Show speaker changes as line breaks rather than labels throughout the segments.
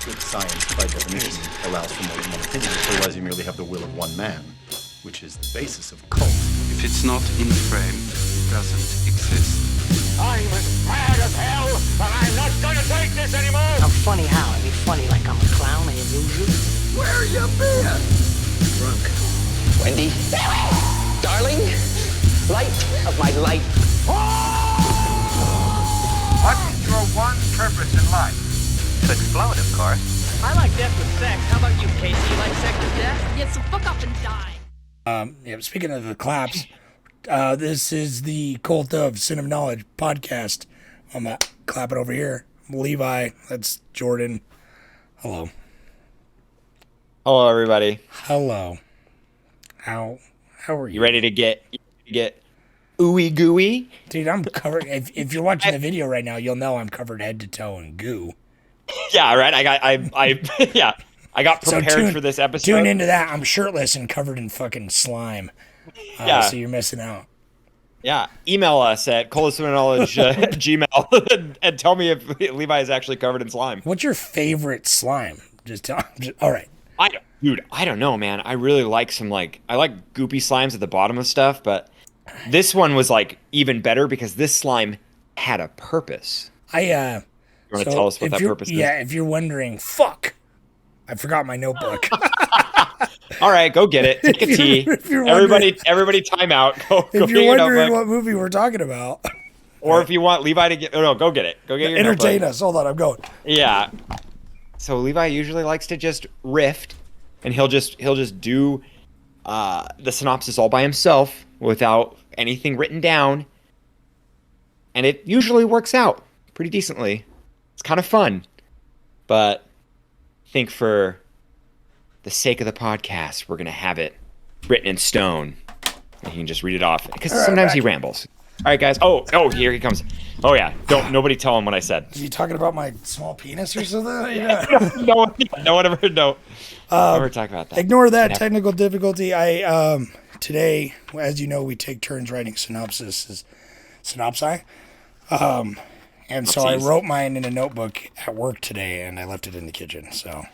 Good science, by definition, allows for more than one opinion. Otherwise, you merely have the will of one man, which is the basis of cult.
If it's not in frame, it doesn't exist.
I'm as mad as hell, and I'm not gonna take this anymore!
I'm funny how? I mean funny like I'm a clown, I amuse you?
Where you been?
Drunk. Wendy? Darling? Light of my life.
What is your one purpose in life?
To explode, of course. I like death with sex. How about you, Casey? You like sex with death?
Yeah, so fuck up and die.
Speaking of the claps, this is the Cult of Sin of Knowledge podcast. I'm clapping over here. I'm Levi. That's Jordan. Hello.
Hello, everybody.
Hello. How are you?
You ready to get ooey gooey?
Dude, I'm covered. If you're watching the video right now, you'll know I'm covered head to toe in goo.
Yeah, right. I got prepared for this episode.
Tune into that. I'm shirtless and covered in fucking slime. So you're missing out.
Yeah. Email us at colosumknowledge gmail and tell me if Levi is actually covered in slime.
What's your favorite slime? All right.
I don't know, man. I really like I like goopy slimes at the bottom of stuff, but this one was like even better because this slime had a purpose. You want to tell us what that purpose is?
Yeah, if you're wondering, fuck, I forgot my notebook.
All right, go get it. Take a tea. Everybody time out. Go
if
get
you're
your
wondering
notebook.
what movie we're talking about.
Or if you want Levi to get... Oh, no, go get it. Go get your
entertain
notebook.
us. Hold on, I'm going.
Yeah. So Levi usually likes to just riff, and he'll just do the synopsis all by himself without anything written down. And it usually works out pretty decently. It's kind of fun. But I think for the sake of the podcast, we're going to have it written in stone. And he can just read it off. Because sometimes he rambles. All right, guys. Oh, here he comes. Oh, yeah. Nobody tell him what I said.
Are you talking about my small penis or something?
Yeah. no one ever never talk about that.
Ignore that technical difficulty. Today, as you know, we take turns writing synopsi. And so I wrote mine in a notebook at work today, and I left it in the kitchen. So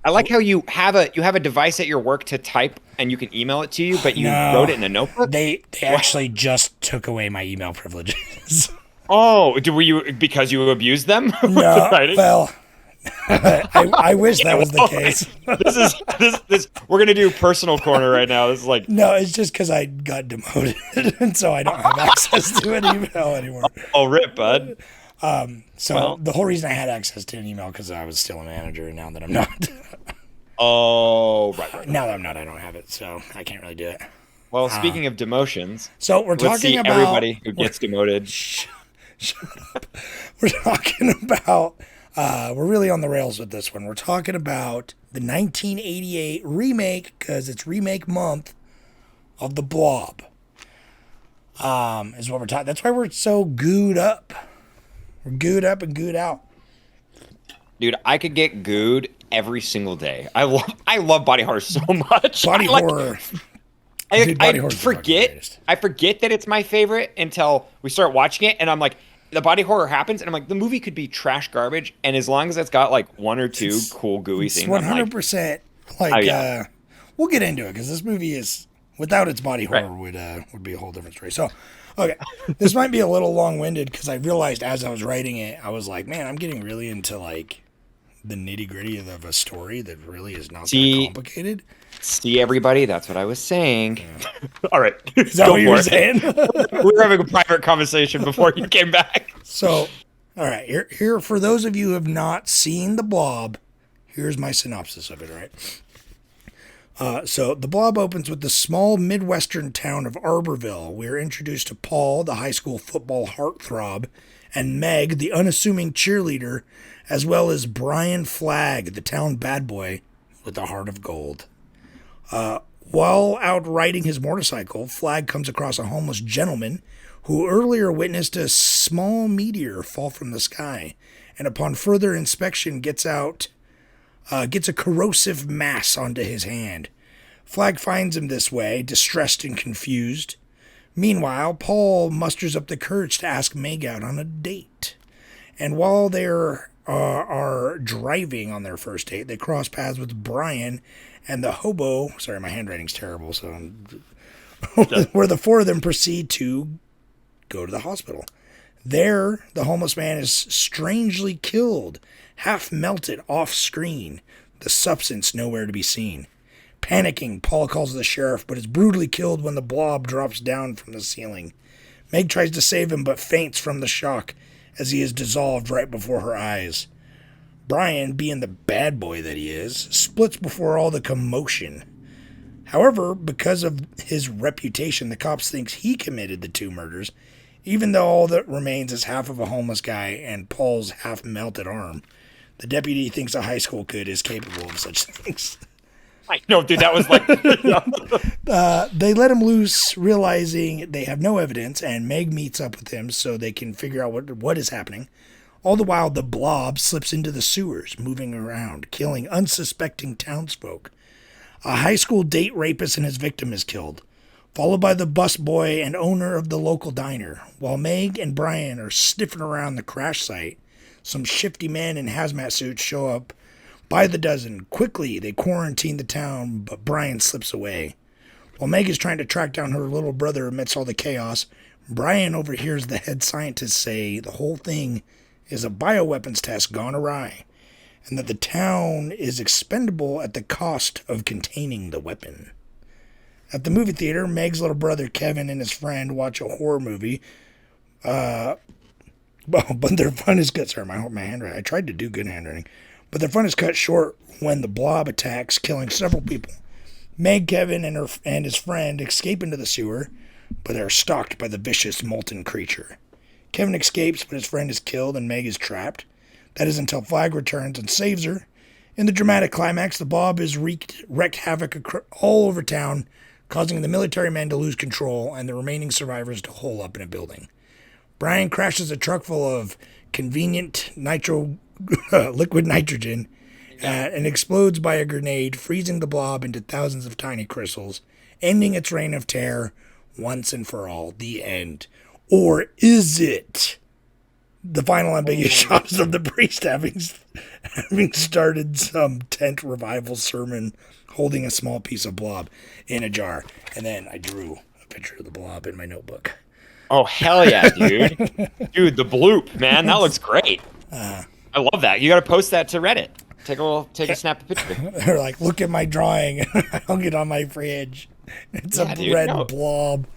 I like how you have a device at your work to type, and you can email it to you, but you wrote it in a notebook.
They actually just took away my email privileges.
Oh, were you because you abused them?
No, well, I wish that was the case.
This we're gonna do personal corner right now. This is like
no, it's just because I got demoted, and so I don't have access to an email anymore.
Oh, rip, bud.
The whole reason I had access to an email because I was still a manager, and now that I'm not.
Oh, right.
Now that I'm not, I don't have it, so I can't really do it.
Well, speaking of demotions,
so we're talking about
everybody who gets demoted.
Shut up. We're talking about. We're really on the rails with this one. We're talking about the 1988 remake, because it's remake month, of The Blob. Is what we're talking. That's why we're so gooed up. We're gooed up and gooed out.
Dude, I could get gooed every single day. I love body horror so much.
Body horror.
I forget that it's my favorite until we start watching it, and I'm like, the body horror happens, and I'm like, the movie could be trash garbage, and as long as it's got like one or two cool gooey things,
100%. We'll get into it because this movie is without its body horror would be a whole different story. So, okay, this might be a little long-winded because I realized as I was writing it, I was like, man, I'm getting really into like the nitty-gritty of a story that really is not that complicated.
See, everybody, that's what I was saying. Yeah. All right.
Is that what you were saying?
We were having a private conversation before you came back.
So, all right. Here, for those of you who have not seen The Blob, here's my synopsis of it, right? So, The Blob opens with the small Midwestern town of Arborville. We're introduced to Paul, the high school football heartthrob, and Meg, the unassuming cheerleader, as well as Brian Flagg, the town bad boy with a heart of gold. While out riding his motorcycle, Flagg comes across a homeless gentleman who earlier witnessed a small meteor fall from the sky, and upon further inspection gets a corrosive mass onto his hand. Flagg finds him this way, distressed and confused. Meanwhile, Paul musters up the courage to ask Meg out on a date. And while they're are driving on their first date. They cross paths with Brian and the hobo. Sorry, my handwriting's terrible. So, where the four of them proceed to go to the hospital. There, the homeless man is strangely killed, half melted off screen, the substance nowhere to be seen. Panicking, Paul calls the sheriff, but is brutally killed when the blob drops down from the ceiling. Meg tries to save him, but faints from the shock as he is dissolved right before her eyes. Brian, being the bad boy that he is, splits before all the commotion. However, because of his reputation, the cops think he committed the two murders, even though all that remains is half of a homeless guy and Paul's half-melted arm. The deputy thinks a high school kid is capable of such things.
I know, dude, that was like...
They let him loose, realizing they have no evidence, and Meg meets up with him so they can figure out what is happening. All the while, the blob slips into the sewers, moving around, killing unsuspecting townsfolk. A high school date rapist and his victim is killed, followed by the busboy and owner of the local diner. While Meg and Brian are sniffing around the crash site, some shifty men in hazmat suits show up by the dozen. Quickly, they quarantine the town, but Brian slips away. While Meg is trying to track down her little brother amidst all the chaos, Brian overhears the head scientist say the whole thing is a bioweapons test gone awry, and that the town is expendable at the cost of containing the weapon. At the movie theater, Meg's little brother Kevin and his friend watch a horror movie. But their fun is cut. Sorry, my handwriting. I tried to do good handwriting. But their fun is cut short when the blob attacks, killing several people. Meg, Kevin, and his friend escape into the sewer, but are stalked by the vicious molten creature. Kevin escapes, but his friend is killed and Meg is trapped. That is until Flag returns and saves her. In the dramatic climax, the blob is wreaked havoc all over town, causing the military men to lose control and the remaining survivors to hole up in a building. Brian crashes a truck full of convenient liquid nitrogen and explodes by a grenade, freezing the blob into thousands of tiny crystals, ending its reign of terror once and for all. The end. Or is it? The final ambiguous shots of the priest having started some tent revival sermon, holding a small piece of blob in a jar. And then I drew a picture of the blob in my notebook.
Oh, hell yeah, dude. Dude, the bloop, man. That looks great. I love that. You got to post that to Reddit. Take a snap picture.
They're like, look at my drawing. I hung it on my fridge. It's a red blob.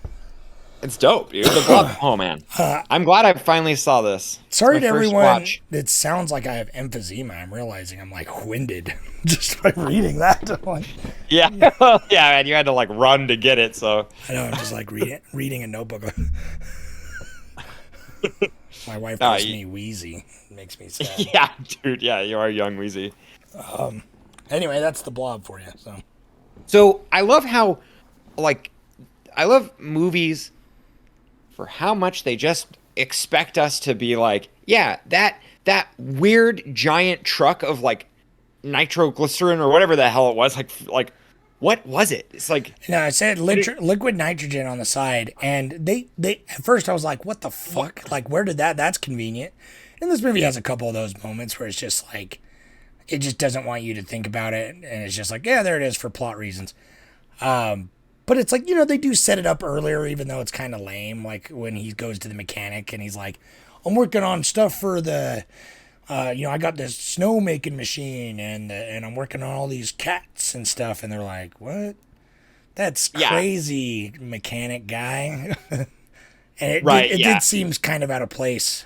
It's dope, dude. The blob. Oh, man. I'm glad I finally saw this.
Sorry to everyone. It sounds like I have emphysema. I'm realizing I'm like winded just by reading that.
Yeah. Yeah, man. You had to like run to get it. So
I know. I'm just like reading a notebook. My wife calls me wheezy. It makes me sad.
Yeah, dude. Yeah, you are young wheezy.
Anyway, that's the blob for you.
So I love how, I love movies for how much they just expect us to be like, yeah, that weird giant truck of like nitroglycerin or whatever the hell it was, like what was it? It's like,
no, it said liquid nitrogen on the side, and they at first I was like, what the fuck? Like, where did that's convenient. And this movie has a couple of those moments where it's just like, it just doesn't want you to think about it, and it's just like, yeah, there it is for plot reasons. But it's like, they do set it up earlier, even though it's kind of lame. Like when he goes to the mechanic and he's like, I'm working on stuff for the, I got this snow making machine and I'm working on all these cats and stuff. And they're like, what? That's crazy, mechanic guy. And it did seem kind of out of place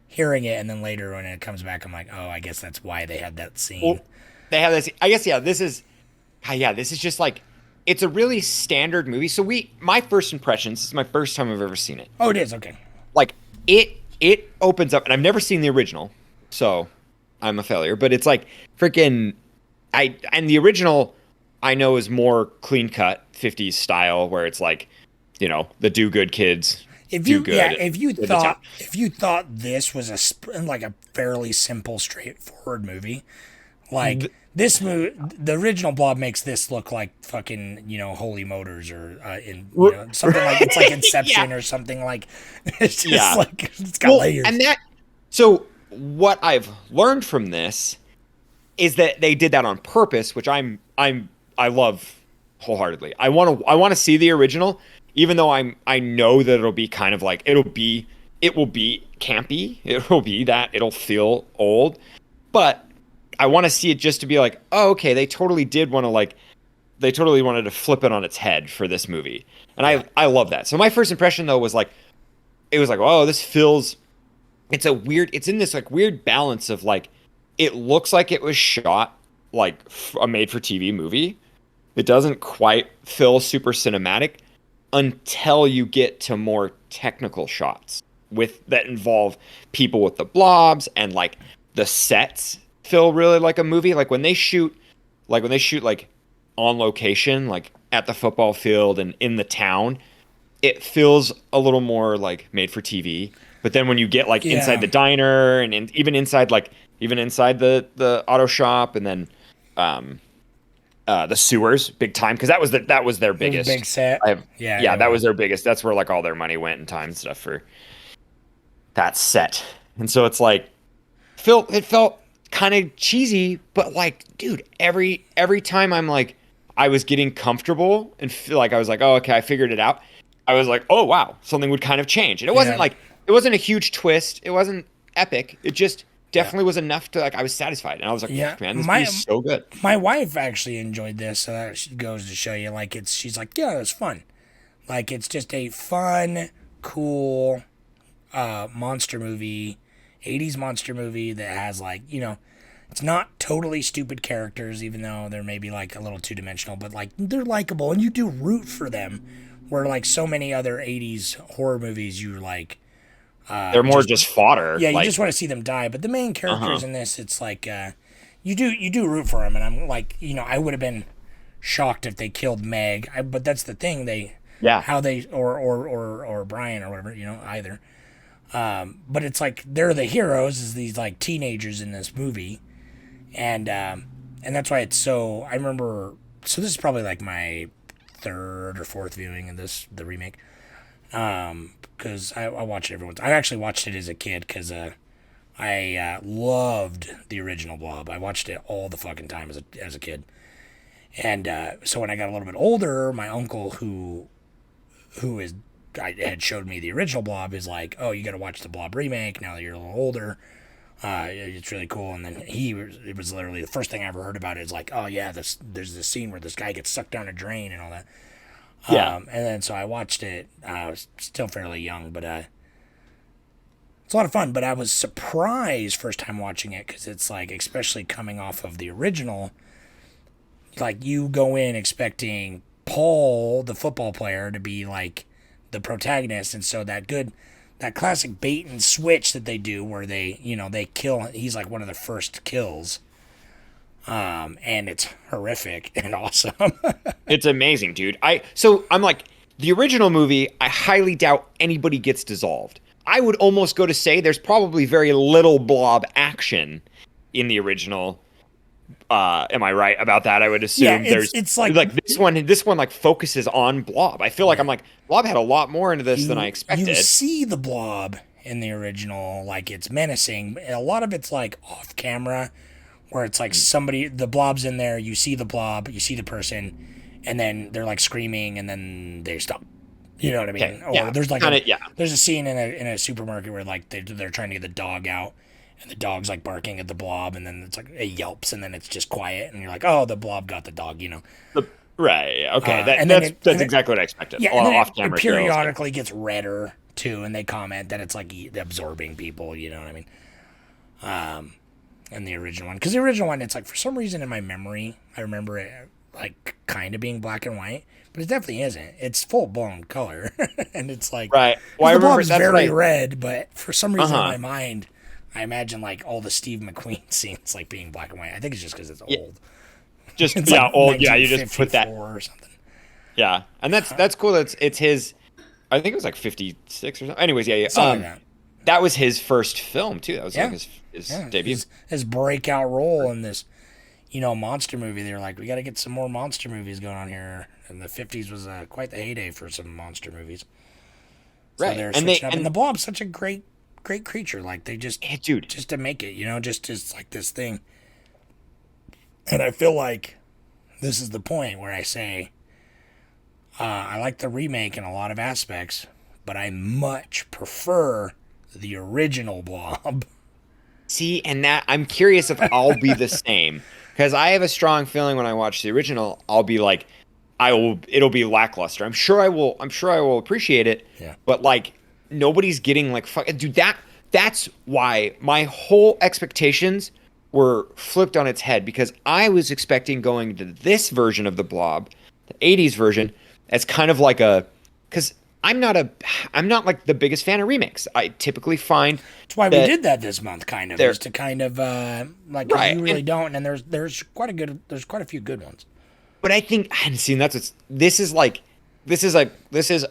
hearing it. And then later when it comes back, I'm like, oh, I guess that's why they had that scene.
Well, they have this. I guess, this is just like, it's a really standard movie. So my first impressions, this is my first time I've ever seen it.
Oh, it is? Okay.
Like, it opens up, and I've never seen the original, so I'm a failure. But it's like, freaking, and the original, I know, is more clean-cut, 50s style, where it's like, the do-good kids do good.
Yeah, if you thought this was a fairly simple, straightforward movie, like... This movie, the original Blob makes this look like fucking, Holy Motors or something like it's like Inception or something like. It's just like it's got layers.
And that, so what I've learned from this is that they did that on purpose, which I love wholeheartedly. I want to see the original, even though I know that it'll be kind of like it will be campy. It'll feel old, but I want to see it just to be like, oh, okay, they totally wanted to flip it on its head for this movie, and I love that. So my first impression though was like, it was like, oh, this feels. It's in this like weird balance of like, it looks like it was shot like a made-for-TV movie. It doesn't quite feel super cinematic until you get to more technical shots that involve people with the blobs, and like the sets feel really like a movie. Like when they shoot like on location, like at the football field and in the town, it feels a little more like made for TV. But then when you get like inside the diner and even inside the auto shop, and then the sewers, big time, because that was their biggest
big set.
That was their biggest. That's where like all their money went and time and stuff for that set. And so it's like it felt kind of cheesy, but like, dude, every time I was getting comfortable and feel like I was like, oh, okay, I figured it out. I was like, oh wow, something would kind of change. And it wasn't it wasn't a huge twist. It wasn't epic. It just definitely was enough to like, I was satisfied. And I was like, man, this movie's so good.
My wife actually enjoyed this, so that goes to show you, like, she's like, yeah, it's fun. Like, it's just a fun, cool monster movie, 80s monster movie that has like, it's not totally stupid characters, even though they're maybe like a little two-dimensional, but like they're likable and you do root for them. Where like so many other 80s horror movies, you're like,
they're more just fodder.
Yeah, you just want to see them die. But the main characters in this, it's like you do root for them, and I'm like, I would have been shocked if they killed Meg. But that's the thing, how they or Brian or whatever, either. But it's like they're the heroes, is these like teenagers in this movie, and that's why it's so. I remember. So this is probably like my third or fourth viewing of the remake, because I watched it every once. I actually watched it as a kid because I loved the original Blob. I watched it all the fucking time as a kid, and so when I got a little bit older, my uncle who had showed me the original Blob is like, oh, you got to watch the Blob remake now that you're a little older. It's really cool. And then it was literally the first thing I ever heard about it is like, oh yeah, there's this scene where this guy gets sucked down a drain and all that. And then so I watched it. I was still fairly young, but it's a lot of fun. But I was surprised first time watching it because it's like, especially coming off of the original, like you go in expecting Paul, the football player, to be like the protagonist, and so that classic bait and switch that they do where they kill, he's like one of the first kills, and it's horrific and awesome.
It's amazing, dude. I'm like, the original movie, I highly doubt anybody gets dissolved. I would almost go to say there's probably very little Blob action in the original. Am I right about that? I would assume it's like this one like focuses on Blob. I feel like I'm like, Blob had a lot more into this than I expected.
You see the Blob in the original, like it's menacing. A lot of it's like off camera, where it's like the Blob's in there, you see the Blob, you see the person, and then they're like screaming, and then they stop. You know what I mean?
Okay.
Or there's like there's a scene in a supermarket where like they're trying to get the dog out. And the dog's like barking at the Blob, and then it's like it yelps, and then it's just quiet, and you're like, "Oh, the Blob got the dog,"
Right. Okay. That's exactly what I expected.
Yeah, and then it periodically gets redder too, and they comment that it's like absorbing people. You know what I mean? And the original one, because the original one, it's like for some reason in my memory, I remember it like kind of being black and white, but it definitely isn't. It's full blown color, and it's like
right. Well,
the Blob's very red, but for some reason in my mind, I imagine like all the Steve McQueen scenes like being black and white. I think it's just because it's old.
Just
it's
like
old.
Yeah, you just put that
or something.
Yeah, and that's cool. It's his. I think it was like 56 or something. Anyways, yeah.
Something like that.
That was his first film too. That was like his debut.
His breakout role in this, monster movie. They were like, we got to get some more monster movies going on here. And the 50s was quite the heyday for some monster movies. So
right,
and the Blob's such a great great creature. Like they just,
dude,
just to make it, just like this thing. And I feel like this is the point where I say, I like the remake in a lot of aspects, but I much prefer the original Blob.
See, and that I'm curious if I'll be the same, because I have a strong feeling when I watch the original, I'll be like, it'll be lackluster. I'm sure I will appreciate it.
Yeah.
But like, nobody's getting like, dude, that's why my whole expectations were flipped on its head, because I was expecting going to this version of the Blob, the 80s version, as kind of like because I'm not like the biggest fan of remakes. I typically find
that's why we did that this month, kind of, is to kind of like,
right,
you really don't, and there's quite a few good ones.
But I think, and see, this is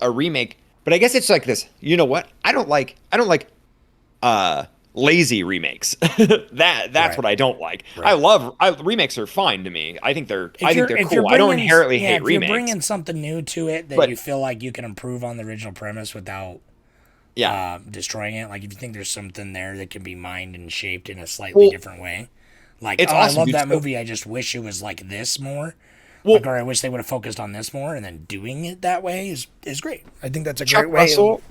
a remake, but I guess it's like this. You know what? I don't like lazy remakes. That's
right.
what I don't like.
Right.
Remakes are fine to me. I think they're
If
cool. I don't inherently hate
if
remakes.
You're bringing something new to it that you feel like you can improve on the original premise without destroying it. Like if you think there's something there that can be mined and shaped in a slightly different way. Like,
it's awesome,
I love
dude.
that movie. I just wish it was like this more.
Well,
or I wish they would have focused on this more, and then doing it that way is great. I think that's a
Chuck
great way.
Russell,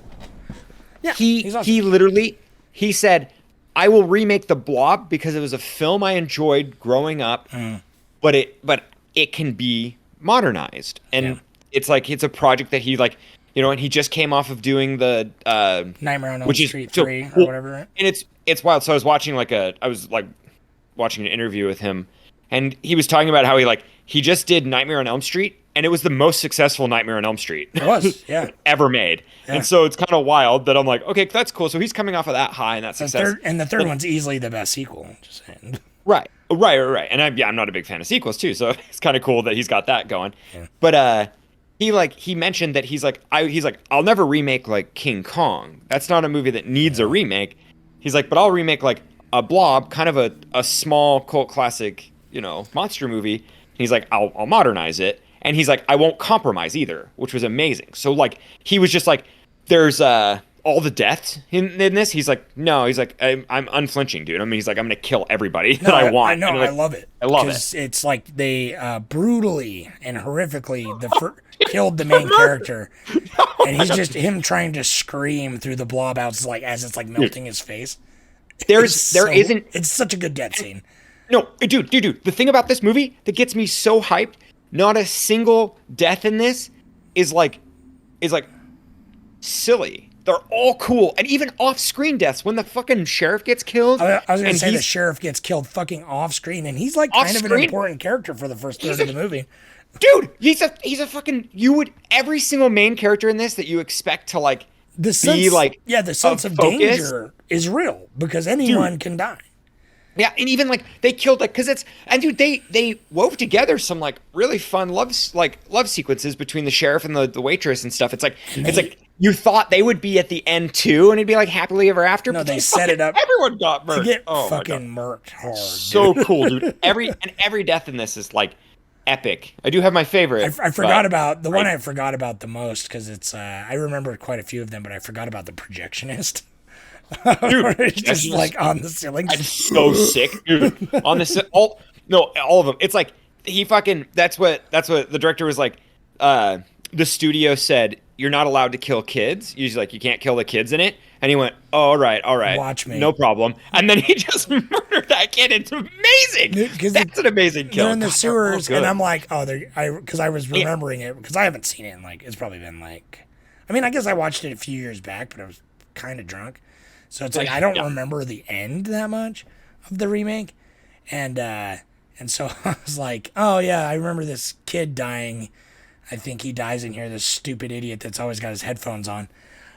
he's awesome. He said, I will remake The Blob because it was a film I enjoyed growing up, but it can be modernized. And it's like, it's a project that he like, and he just came off of doing the
Nightmare on Elm Street 3 or whatever, right?
And it's wild. So I was watching watching an interview with him, and he was talking about how he just did Nightmare on Elm Street, and it was the most successful Nightmare on Elm Street ever made. Yeah. And so it's kind of wild that I'm like, okay, that's cool. So he's coming off of that high and that success.
The third one's easily the best sequel. Just saying.
Right. And I'm not a big fan of sequels too, so it's kind of cool that he's got that going. Yeah. But he mentioned that he's like, I'll never remake like King Kong. That's not a movie that needs a remake. He's like, but I'll remake like a Blob, kind of a small cult classic, monster movie. He's like, I'll modernize it. And he's like, I won't compromise either, which was amazing. So like, he was just like, there's all the deaths in this. He's like, no, he's like, I'm unflinching, dude. I mean, he's like, I'm going to kill everybody that I want.
I know,
like,
I love it.
I love it.
It's like they brutally and horrifically killed the main character. And he's just him trying to scream through the Blob out as it's like melting his face. It's such a good death scene.
No, dude. The thing about this movie that gets me so hyped, not a single death in this is like silly. They're all cool, and even off-screen deaths. When the fucking sheriff gets killed,
I was gonna say the sheriff gets killed fucking off-screen, and he's like kind of an important character for the first third of the movie.
Dude, he's a fucking. Every single main character in this that you expect to like
the sense of danger is real because anyone can die.
Yeah, and even like they killed because they wove together some like really fun love sequences between the sheriff and the waitress and stuff. It's like you thought they would be at the end too, and it'd be like happily ever after.
No, they set it up.
Everyone got murked.
To get fucking murked hard.
So cool, dude. Every death in this is like epic. I do have my favorite.
I forgot about the one I forgot about the most because it's I remember quite a few of them, but I forgot about the projectionist.
Dude,
it's just like on the ceiling.
I'm so sick, dude. On the all of them. It's like he fucking. That's what the director was like. The studio said you're not allowed to kill kids. He's like, you can't kill the kids in it. And he went, all right,
watch me,
no problem. And then he just murdered that kid. It's amazing. That's an amazing kill.
They're in the sewers, and I'm like, because I was remembering it because I haven't seen it in like it's probably been like, I mean, I guess I watched it a few years back, but I was kind of drunk. So it's like I don't remember the end that much of the remake, and so I was like, oh yeah, I remember this kid dying. I think he dies in here. This stupid idiot that's always got his headphones on,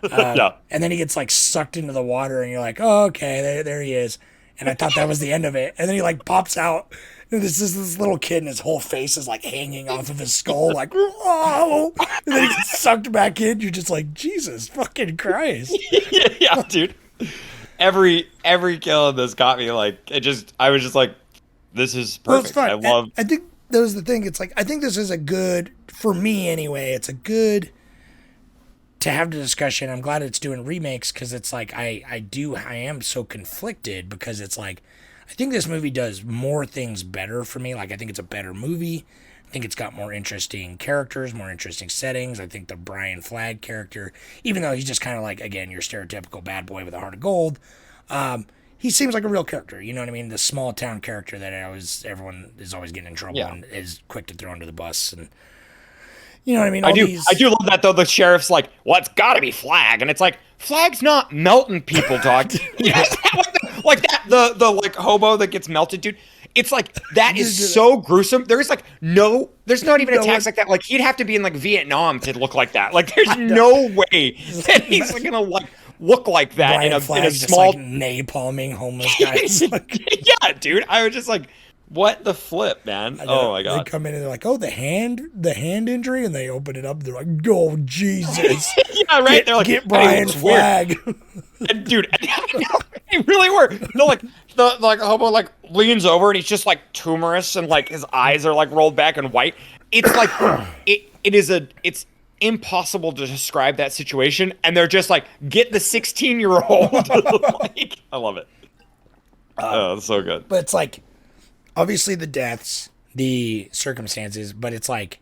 and then he gets like sucked into the water, and you're like, oh okay, there he is. And I thought that was the end of it, and then he like pops out. And this little kid, and his whole face is like hanging off of his skull, like, oh! And then he gets sucked back in. You're just like, Jesus fucking Christ.
Yeah, dude. Every kill in this got me like I was just like, this is perfect.
Well, it's fun. I think that was the thing. It's like I think this is a good, for me anyway, it's a good to have the discussion. I'm glad it's doing remakes because it's like I am so conflicted because it's like I think this movie does more things better for me. Like I think it's a better movie. I think it's got more interesting characters, more interesting settings. I think the Brian Flagg character, even though he's just kind of like, again, your stereotypical bad boy with a heart of gold, he seems like a real character. You know what I mean? The small town character that everyone is always getting in trouble and is quick to throw under the bus. And you know what I mean?
I do love that though. The sheriff's like, well, it's got to be Flagg, and it's like Flagg's not melting people, dog. like that, the like hobo that gets melted, dude. It's like that is so gruesome. There's like there's not even attacks like that. Like he'd have to be in like Vietnam to look like that. Like there's no way that he's like, gonna like look like that
Brian
in a
Flagg's
small
just, like, napalming homeless guys.
Yeah, dude. I was just like, what the flip, man? Oh my god.
They come in and they're like, oh, the hand injury, and they open it up. And they're like, oh Jesus.
Yeah, right. They're like,
get Brian Flagg.
And dude, they really were. No, like the hobo like leans over and he's just like tumorous and like his eyes are like rolled back and white. It's like it's impossible to describe that situation, and they're just like, get the 16-year-old. Like, I love it. Oh, it's so good.
But it's like, obviously the deaths, the circumstances, but it's like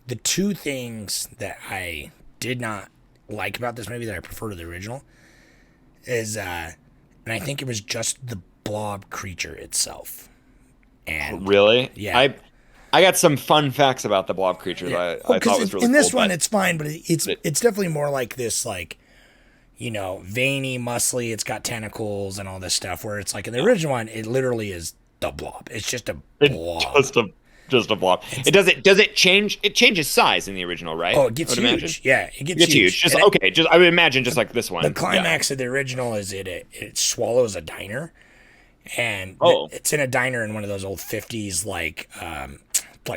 the two things that I did not like about this movie that I prefer to the original is, and I think it was just the blob creature itself. And
really?
Yeah.
I got some fun facts about the blob creature that I thought was really
in this
cool,
one, it's fine, but it's definitely more like this, like, you know, veiny, muscly. It's got tentacles and all this stuff. Where it's like in the original one, it literally is the blob. It's just a blob.
Just a blob. Does it change? It changes size in the original, right?
Oh, it gets huge.
Imagine?
Yeah, it gets huge.
Just I would imagine just like this one.
The climax of the original is it swallows a diner, and it's in a diner in one of those old 50s like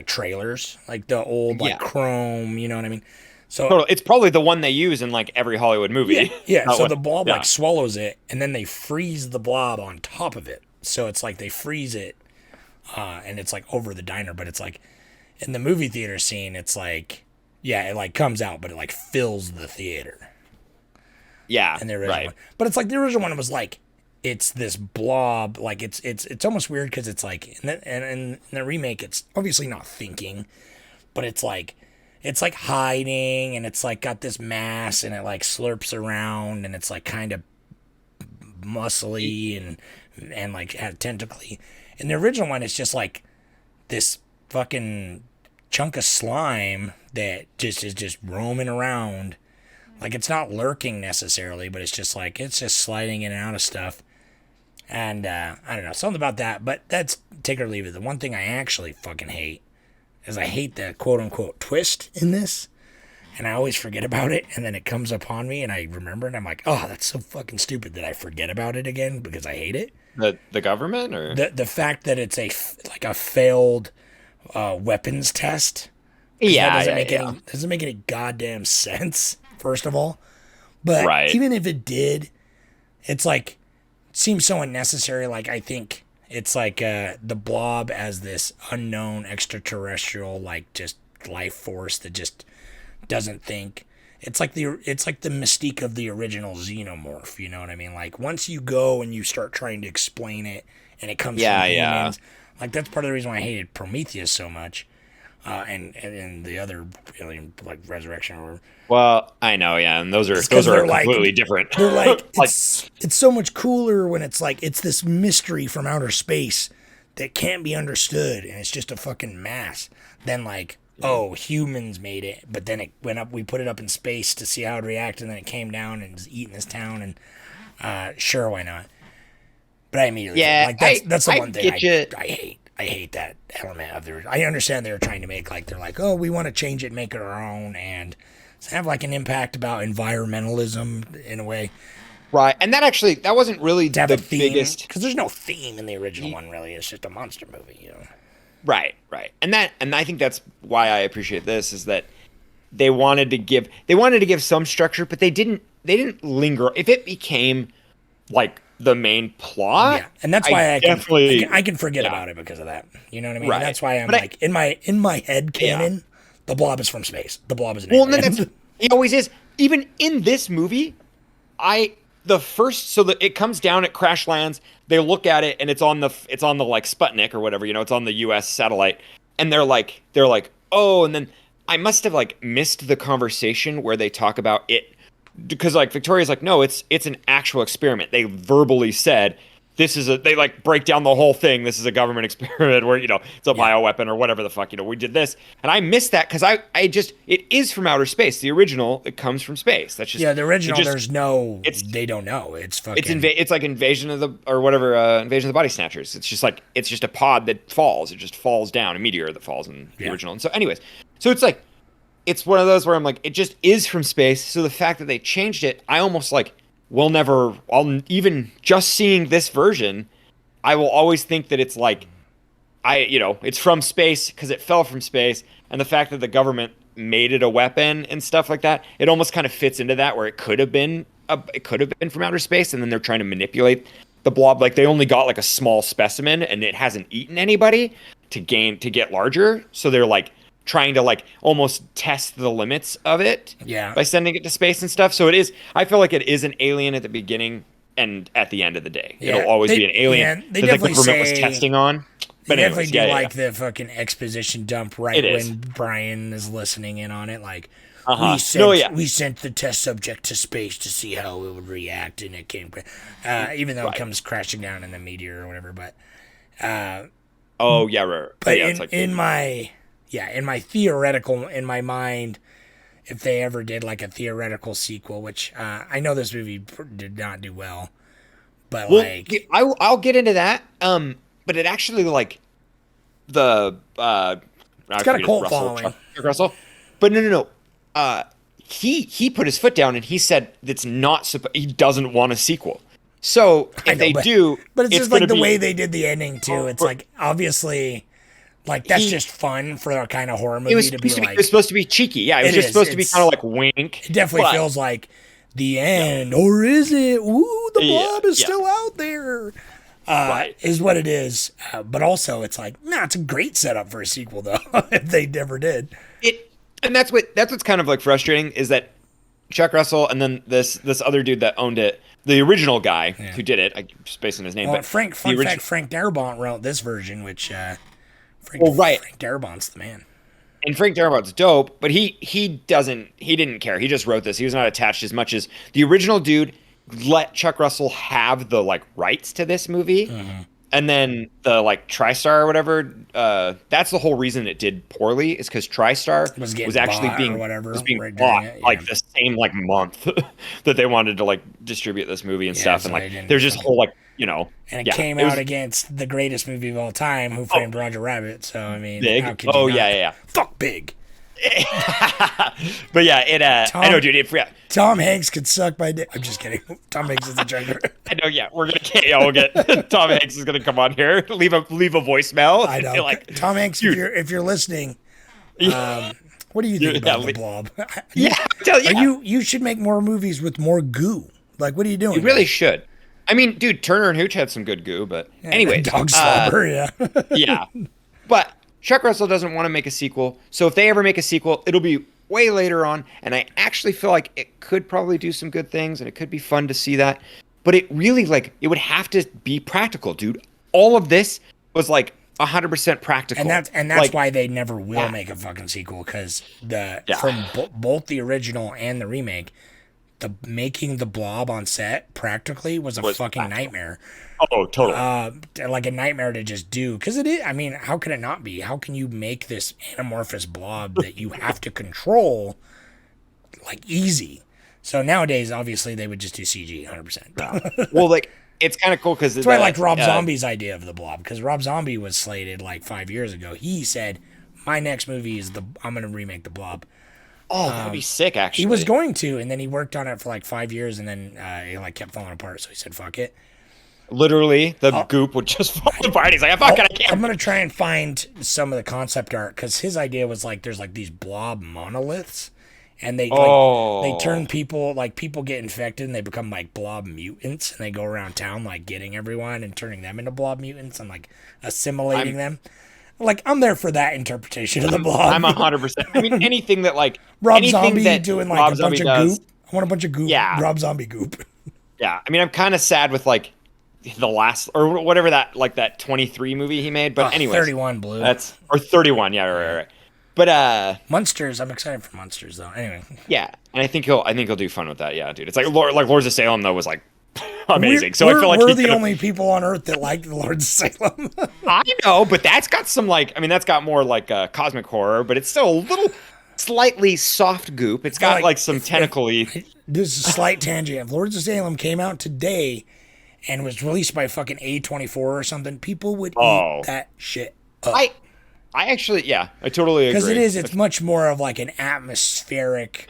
trailers, like the old like chrome. You know what I mean? So
it's probably the one they use in like every Hollywood movie.
Yeah. So the blob like swallows it, and then they freeze the blob on top of it. So it's like they freeze it, and it's like over the diner. But it's like in the movie theater scene, it's like it like comes out, but it like fills the theater.
Yeah.
In the original one. But it's like the original one was like it's this blob, like it's almost weird because it's like in the remake, it's obviously not thinking, but it's like hiding, and it's like got this mass, and it like slurps around, and it's like kind of muscly and like had tentacly. In the original one, it's just like this fucking chunk of slime that just is just roaming around. Like it's not lurking necessarily, but it's just sliding in and out of stuff. And I don't know, something about that, but that's take or leave it. The one thing I actually fucking hate is I hate the quote unquote twist in this. And I always forget about it, and then it comes upon me, and I remember it, and I'm like, oh, that's so fucking stupid that I forget about it again because I hate it.
The government, or
the fact that it's a failed weapons test. Doesn't make any goddamn sense. First of all, but even if it did, it's like seems so unnecessary. Like I think it's like the blob as this unknown extraterrestrial, like just life force that just doesn't think. It's like the mystique of the original xenomorph. You know what I mean? Like once you go and you start trying to explain it, and it comes from humans, like that's part of the reason why I hated Prometheus so much, and the other alien like Resurrection or.
Well, I know, yeah, and those are completely different.
They're like it's so much cooler when it's like it's this mystery from outer space that can't be understood, and it's just a fucking mass. Then like. Oh, humans made it, but then it went up. We put it up in space to see how it reacted, and then it came down and was eating this town. And sure, why not? But I immediately that's the one thing I hate. I hate that element of the. I understand they were trying to make they're like, oh, we want to change it, make it our own, and have like an impact about environmentalism in a way.
Right, and that wasn't really the biggest
because there's no theme in the original one. Really, it's just a monster movie, you know.
Right. And I think that's why I appreciate this is that they wanted to give some structure, but they didn't linger. If it became like the main plot,
and that's why I can forget about it because of that. You know what I mean? Right. And that's why I'm in my head canon, the blob is from space. The blob is an alien.
He always is. even in this movie, it comes down, it crash lands. They look at it, and it's on the like Sputnik or whatever, it's on the U.S. satellite, and they're like, oh, and then I must have like missed the conversation where they talk about it, because like Victoria's like, no, it's an actual experiment. They verbally said they like break down the whole thing. This is a government experiment where, it's a bioweapon or whatever the fuck, we did this. And I missed that because it is from outer space. The original, it comes from space. That's just,
the original, they don't know. It's fucking.
It's like Invasion of the Body Snatchers. It's just a pod that falls. It just falls down, a meteor that falls in the original. And so anyways, so it's like, it's one of those where I'm like, it just is from space. So the fact that they changed it, I almost like, I'll even just seeing this version, I will always think that it's like, it's from space because it fell from space. And the fact that the government made it a weapon and stuff like that, it almost kind of fits into that, where it could have been from outer space. And then they're trying to manipulate the blob. Like, they only got like a small specimen and it hasn't eaten anybody to get larger. So they're like trying to like almost test the limits of it by sending it to space and stuff. So I feel like it is an alien at the beginning and at the end of the day. It'll always be an alien that the government was testing on. But
they definitely do the fucking exposition dump when Brian is listening in on it. Like, we sent the test subject to space to see how it would react, and it came, even though it comes crashing down in the meteor or whatever. But
But
in my theoretical, in my mind, if they ever did like a theoretical sequel, which I know this movie did not do well, but
I'll get into that. But it actually like it's
got a cult following.
Chuck Russell, but no. He put his foot down and he said that's not he doesn't want a sequel. So if they do,
but it's just like the way they did the ending too. It's like obviously. Like, that's just fun for a kind of horror movie to be like...
It was supposed to be cheeky. Yeah, it was just supposed to be kind of like wink.
It definitely feels like the end. Or is it? Ooh, the blob is still out there. Is what it is. But also, it's like, it's a great setup for a sequel, though, if they never did.
And that's what's kind of like frustrating, is that Chuck Russell and then this other dude that owned it, the original guy who did it, I'm just basing his name.
Well,
but
Frank Darabont wrote this version, which... Frank Darabont's the man.
And Frank Darabont's dope, but he didn't care. He just wrote this. He was not attached as much as the original dude let Chuck Russell have the like rights to this movie. Mm-hmm. And then the like TriStar or whatever, that's the whole reason it did poorly, is because TriStar was actually being bought like the same like month that they wanted to like distribute this movie and stuff.
So
and like there's just whole like,
and it came out against the greatest movie of all time, Who Framed Roger Rabbit. So I mean,
Big.
How could you not?
Fuck Big. But yeah, I know, dude.
Tom Hanks could suck my dick. I'm just kidding. Tom Hanks is a junker.
I know. Yeah, we'll get Tom Hanks is gonna come on here, leave a voicemail.
I know. Like, Tom Hanks, if you're listening, what do you think about the Blob? You should make more movies with more goo. Like, what are you doing?
You really should. I mean, dude, Turner and Hooch had some good goo, but anyway,
dog slobber,
yeah. But Chuck Russell doesn't want to make a sequel, so if they ever make a sequel, it'll be way later on, and I actually feel like it could probably do some good things, and it could be fun to see that. But it really, like, it would have to be practical, dude. All of this was like 100% practical,
and that's why they never will make a fucking sequel, because from both the original and the remake. Making the Blob on set practically was a fucking nightmare.
Oh, totally.
Like a nightmare to just do. Because it is, I mean, how can it not be? How can you make this anamorphous blob that you have to control, like, easy? So nowadays, obviously, they would just do CG 100%.
Well, like, it's kind of cool because...
That's why I like Rob Zombie's idea of the Blob. Because Rob Zombie was slated, like, 5 years ago. He said, my next movie is I'm going to remake the Blob.
Oh, that'd be sick, actually.
He was going to, and then he worked on it for like 5 years, and then it like kept falling apart, so he said, fuck it.
Literally, the goop would just fall apart. He's like, fuck it, I can't.
I'm going to try and find some of the concept art, because his idea was like, there's like these blob monoliths, and they turn people, like people get infected, and they become like blob mutants, and they go around town like getting everyone and turning them into blob mutants and like assimilating them. Like, I'm there for that interpretation of the Blob.
I'm 100%. I mean, anything that, like...
Rob Zombie doing, like, a bunch of goop. I want a bunch of goop.
Yeah.
Rob Zombie goop.
Yeah, I mean, I'm kind of sad with like the last or whatever that 23 movie he made. But anyway,
31 Blue.
Or 31. Yeah, right. But
Monsters. I'm excited for Monsters though. Anyway.
yeah, and I think he'll do fun with that. Yeah, dude. It's like Lords of Salem though was like amazing. So I feel like
we're the only people on Earth that like the Lords of Salem.
I know, but that's got some like that's got more like cosmic horror, but it's still a little slightly soft goop. It's got like some tentacle-y.
This is a slight tangent. If Lords of Salem came out today and was released by fucking A24 or something, people would eat that shit up.
I actually, yeah, I totally agree.
Because it's much more of like an atmospheric,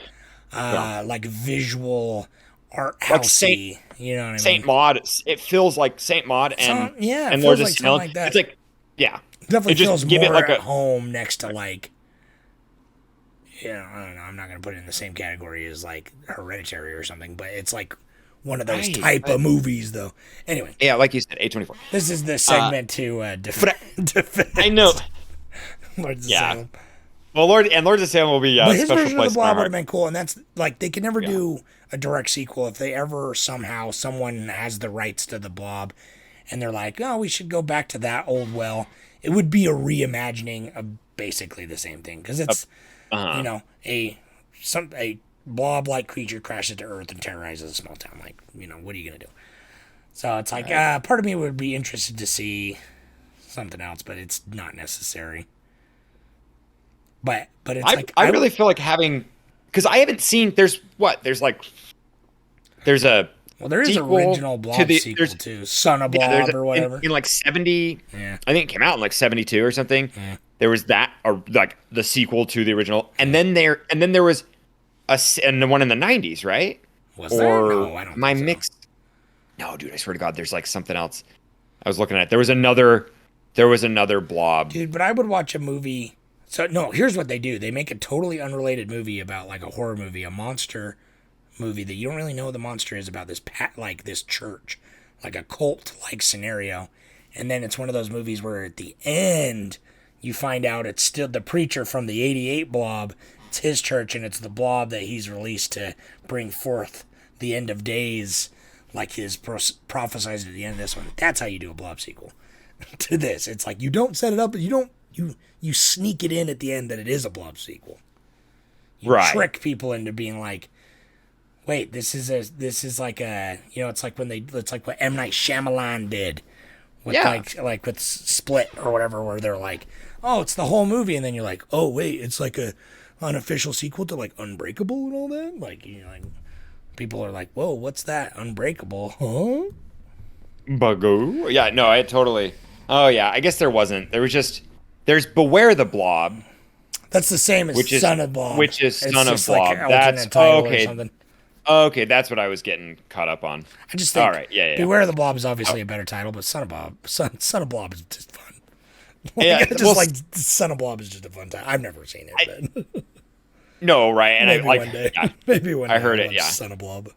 like visual art housey. You know what I mean?
Saint Maud. It feels like Saint Maud and
it
Lords
feels
of Salem.
like that.
It's like, yeah,
definitely
it just
feels
give
more
it like
at home next to like. I don't know. I'm not gonna put it in the same category as like Hereditary or something, but it's like one of those type of movies, though. Anyway,
yeah, like you said, A24.
This is the segment to defend.
I know.
Lords of Salem.
Well, Lords of Salem will be
but his
special
version of
place
the
in my
Blob would
heart.
have been cool, and that's like they could never do a direct sequel if they ever somehow someone has the rights to the Blob, and they're like, oh, we should go back to that old well. It would be a reimagining of basically the same thing because it's a blob-like creature crashes to Earth and terrorizes a small town. Like, what are you gonna do? So it's like part of me would be interested to see something else, but it's not necessary. But it's
I really feel like having, because I haven't seen. There is a
there is an original Blob sequel too, Son of Blob or whatever.
In like 70, I think it came out in like 72 or something. Yeah. There was that, or like the sequel to the original, and then there was and the one in the 90s, right?
Was there? No, I don't.
My
think so.
mixed. No, dude, I swear to God, there's like something else. I was looking at. There was another Blob.
Dude, but I would watch a movie. So no, here's what they do: they make a totally unrelated movie about like a horror movie, a monster movie that you don't really know what the monster is about. This church, like a cult-like scenario, and then it's one of those movies where at the end you find out it's still the preacher from the '88 Blob. It's his church, and it's the Blob that he's released to bring forth the end of days, like his prophesied at the end of this one. That's how you do a Blob sequel to this. It's like you don't set it up, but you sneak it in at the end that it is a Blob sequel. You trick people into being like, wait, this is like a, it's like what M. Night Shyamalan did with like with Split or whatever, where they're like, oh, it's the whole movie, and then you're like, oh wait, it's like a unofficial sequel to like Unbreakable and all that. Like, like people are like, whoa, what's that? Unbreakable, huh?
Bugoo? Yeah, no, I totally. Oh yeah, I guess there wasn't. There's Beware the Blob.
That's the same as Son of Blob.
Which is Son of
like
Blob. That's
okay.
Okay, that's what I was getting caught up on.
I just think
all right, yeah.
Beware the Blob is obviously a better title, but Son of Blob is just fun.
Yeah,
Son of Blob is just a fun title. I've never seen it. But
no, right, and
maybe
one
day.
Yeah,
maybe one day.
I heard it. Yeah,
Son of Blob.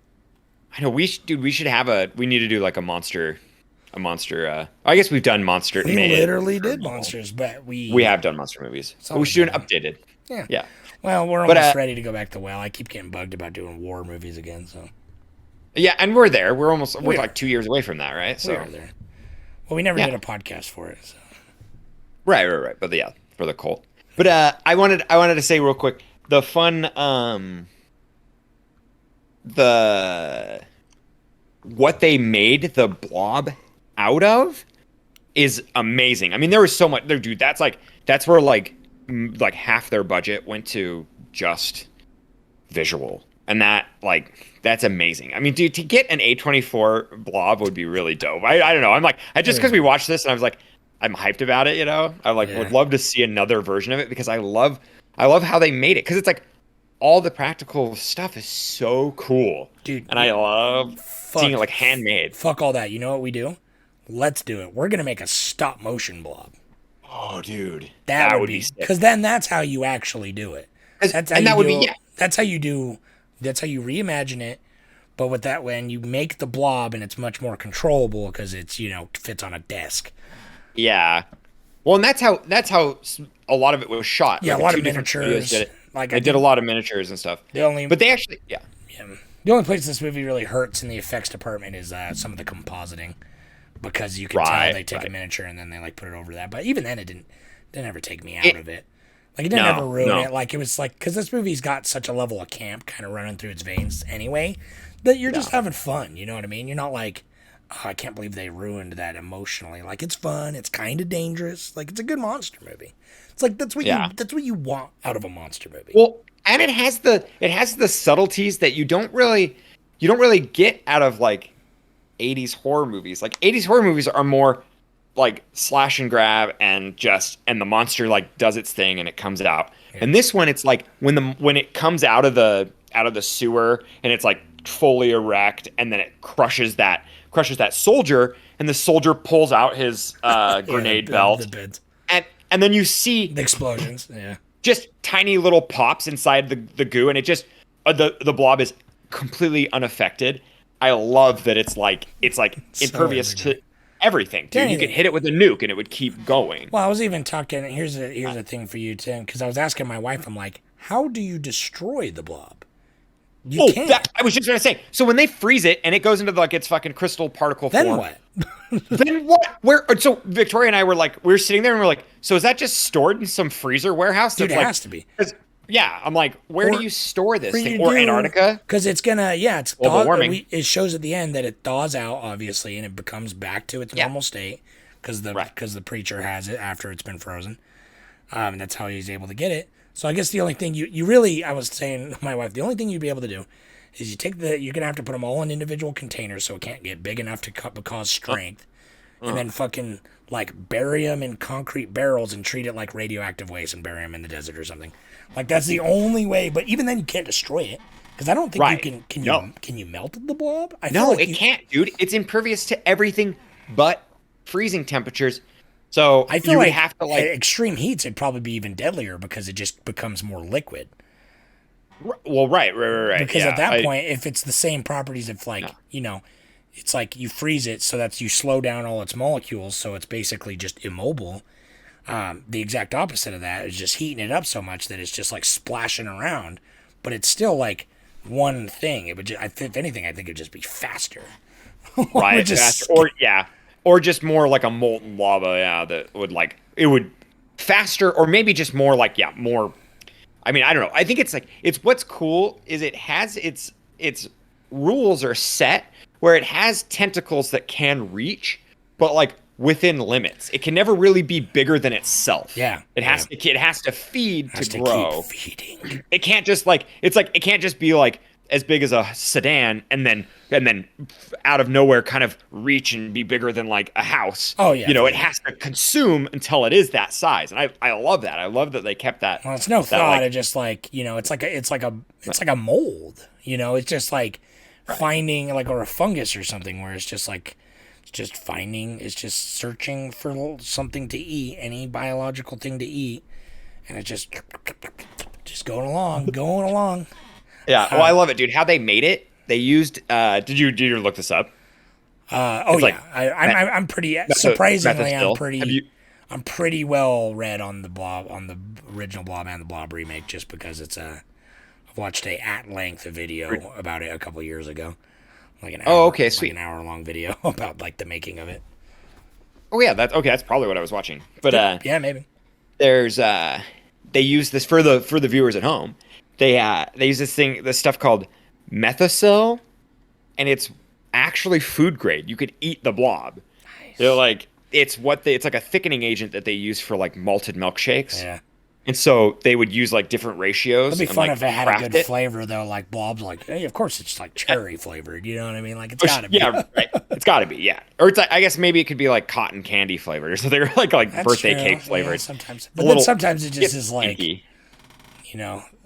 I know. We should have we need to do like a monster. I guess we've done monster.
We literally did monsters, but we
have done monster movies. But we should do an updated. Yeah.
Well, we're almost ready to go back to well. I keep getting bugged about doing war movies again. So.
Yeah, and we're there. We're like 2 years away from that, right? So
we are there. Well, we never did a podcast for it. So.
Right. But yeah, for the cult. But I wanted to say real quick, the fun what they made the Blob out of is amazing. I mean, there was so much there, dude. That's where like half their budget went to just visual, and that's amazing. I mean, dude, to get an A24 Blob would be really dope. I don't know. I'm like, because we watched this and I was like, I'm hyped about it. I would love to see another version of it because I love how they made it, because it's like all the practical stuff is so cool,
dude,
and I love seeing it like handmade.
Fuck all that. You know what we do? Let's do it. We're gonna make a stop motion Blob.
Oh, dude,
that would be, because then that's how you actually do it. That's how you reimagine it. But with that, when you make the Blob and it's much more controllable because it's fits on a desk.
Yeah, well, and that's how a lot of it was shot.
Yeah, like a lot of miniatures.
Did it. Like they did a lot of miniatures and stuff. But they actually,
The only place this movie really hurts in the effects department is some of the compositing, because you can tell they take a miniature and then they like put it over that. But even then, it didn't ever take me out of it. Like, it didn't ever ruin it. Like, it was like, because this movie's got such a level of camp kind of running through its veins anyway, that you're just having fun. You know what I mean? You're not like, oh, I can't believe they ruined that emotionally. Like, it's fun. It's kind of dangerous. Like, it's a good monster movie. It's like that's what you want out of a monster movie.
Well, and it has the subtleties that you don't really get out of like 80s horror movies. Like 80s horror movies are more like slash and grab and the monster like does its thing and it comes out. Yeah. And this one, it's like when it comes out of the sewer and it's like fully erect and then it crushes that soldier and the soldier pulls out his grenade belt and then you see
the explosions. Yeah.
Just tiny little pops inside the goo, and it just the blob is completely unaffected. I love that it's like impervious to everything, dude. You could hit it with a nuke, and it would keep going.
Well, I was even talking. Here's a thing for you, Tim, because I was asking my wife. I'm like, how do you destroy the blob? You can't.
I was just gonna say. So when they freeze it and it goes into its fucking crystal particle
form.
Then what? Then what? So Victoria and I were like, we were sitting there and we're like, so is that just stored in some freezer warehouse?
Dude, it has to be.
Yeah, I'm like, where do you store this thing? Or Antarctica?
Because it's gonna, it's
global warming.
It shows at the end that it thaws out, obviously, and it becomes back to its normal state because the preacher has it after it's been frozen. That's how he's able to get it. So I guess the only thing you really, I was saying to my wife, the only thing you'd be able to do is you're gonna have to put them all in individual containers so it can't get big enough to cause strength, and then fucking like bury them in concrete barrels and treat it like radioactive waste and bury them in the desert or something. Like, that's the only way. But even then, you can't destroy it because I don't think you can. Can you melt the blob?
It can't, dude. It's impervious to everything but freezing temperatures. So
I feel like have to at extreme heats, it'd probably be even deadlier because it just becomes more liquid.
Well, right.
Because at that point, if it's the same properties of it's like you freeze it so that you slow down all its molecules, so it's basically just immobile. The exact opposite of that is just heating it up so much that it's just like splashing around, but it's still like one thing. It would just, if anything, I think it'd just be faster.
Right. Or just more like a molten lava. Yeah, that would it would faster, or maybe just more more. I mean, I don't know. I think it's what's cool is it has its rules are set where it has tentacles that can reach, but within limits. It can never really be bigger than itself.
Yeah.
It has to feed to grow.
Keep feeding.
It can't just it can't just be as big as a sedan and then out of nowhere kind of reach and be bigger than a house.
Oh yeah.
It has to consume until it is that size. And I love that. I love that they kept that.
Well, it's no thought. It just it's like a mold. It's just finding or a fungus or something where it's just it's just searching for something to eat, any biological thing to eat, and it's just going along.
Yeah, well, I love it, dude. How they made it? They used. Did you look this up?
I'm pretty surprisingly. I'm pretty well read on the Blob, on the original Blob and the Blob remake, just because I've watched at length a video about it a couple years ago. Like an hour,
sweet.
An hour-long video about the making of it.
Oh yeah, that's probably what I was watching. But
yeah, maybe.
There's they use this for the viewers at home. They use this stuff called methocel, and it's actually food grade. You could eat the blob. Nice. They're it's like a thickening agent that they use for malted milkshakes.
Yeah.
And so they would use different ratios.
It'd be fun if it had a good flavor though. Blob's hey, of course it's cherry flavored. You know what I mean? It's gotta be.
Yeah, right. It's gotta be. Yeah. Or it's I guess maybe it could be cotton candy flavored or something, or birthday cake flavored.
Yeah, sometimes, but then sometimes it just is
stinky.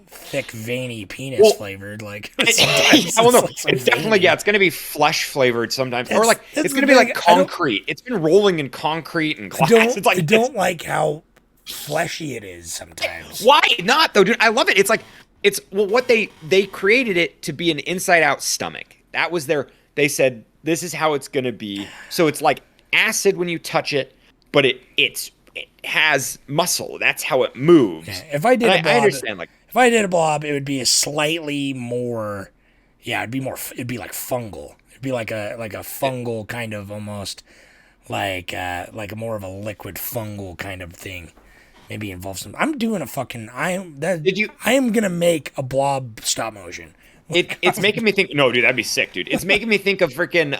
Thick veiny penis flavored.
It's definitely it's gonna be flesh flavored sometimes, or it's gonna be concrete. It's been rolling in concrete and glass.
I don't like how fleshy it is sometimes.
Why not though, dude? I love it. It's what they created it to be an inside out stomach. That was they said this is how it's gonna be. So it's like acid when you touch it, but it has muscle. That's how it moves.
Yeah, if I did a blob,
I understand
if I did a blob, it would be a slightly more Yeah, it'd be like fungal. It'd be like a fungal kind of almost like a more of a liquid fungal kind of thing. Maybe involve some. I'm doing a fucking.
Did you?
I am gonna make a Blob stop motion.
It's making me think. No, dude, that'd be sick, dude. It's making me think of freaking.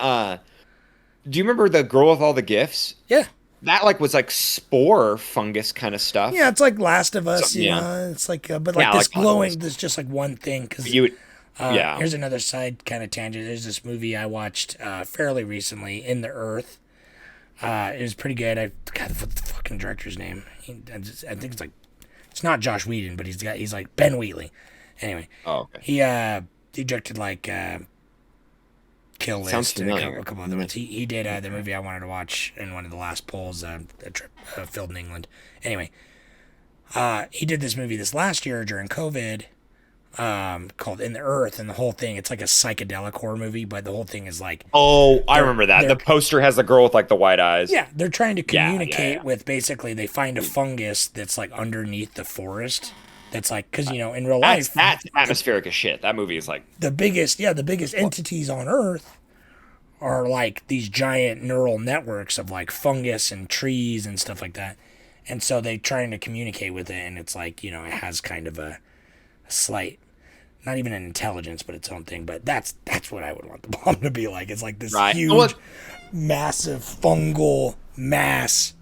Do you remember the girl with all the gifts?
Yeah.
That like was like spore fungus kind of stuff.
Yeah, it's like Last of Us.
So,
You
yeah.
know, it's like, but like
Yeah,
this
like
glowing. There's just like one thing because.
Yeah.
Here's another side kind of tangent. There's this movie I watched fairly recently, In the Earth. It was pretty good. I forgot what the fucking director's name. I think it's like, it's not Josh Whedon, but he's like Ben Wheatley. Anyway.
Oh, okay.
He directed like Kill List
Sounds
and
familiar.
a couple other ones. He did the movie I wanted to watch in one of the last polls, a trip filmed in England. Anyway, he did this movie this last year during COVID. Called In the Earth, and the whole thing, it's like a psychedelic horror movie, but the whole thing is like,
I remember that. The poster has the girl with like the white eyes.
yeah, they're trying to communicate
yeah.
with, basically they find a fungus that's like underneath the forest, that's like, because in real life
That's atmospheric as shit. That movie is like
the biggest entities on Earth are like these giant neural networks of like fungus and trees and stuff like that, and so they're trying to communicate with it, and it's like, it has kind of a slight, not even an intelligence, but its own thing. But that's what I would want the bomb to be like. It's like this huge, massive fungal mass.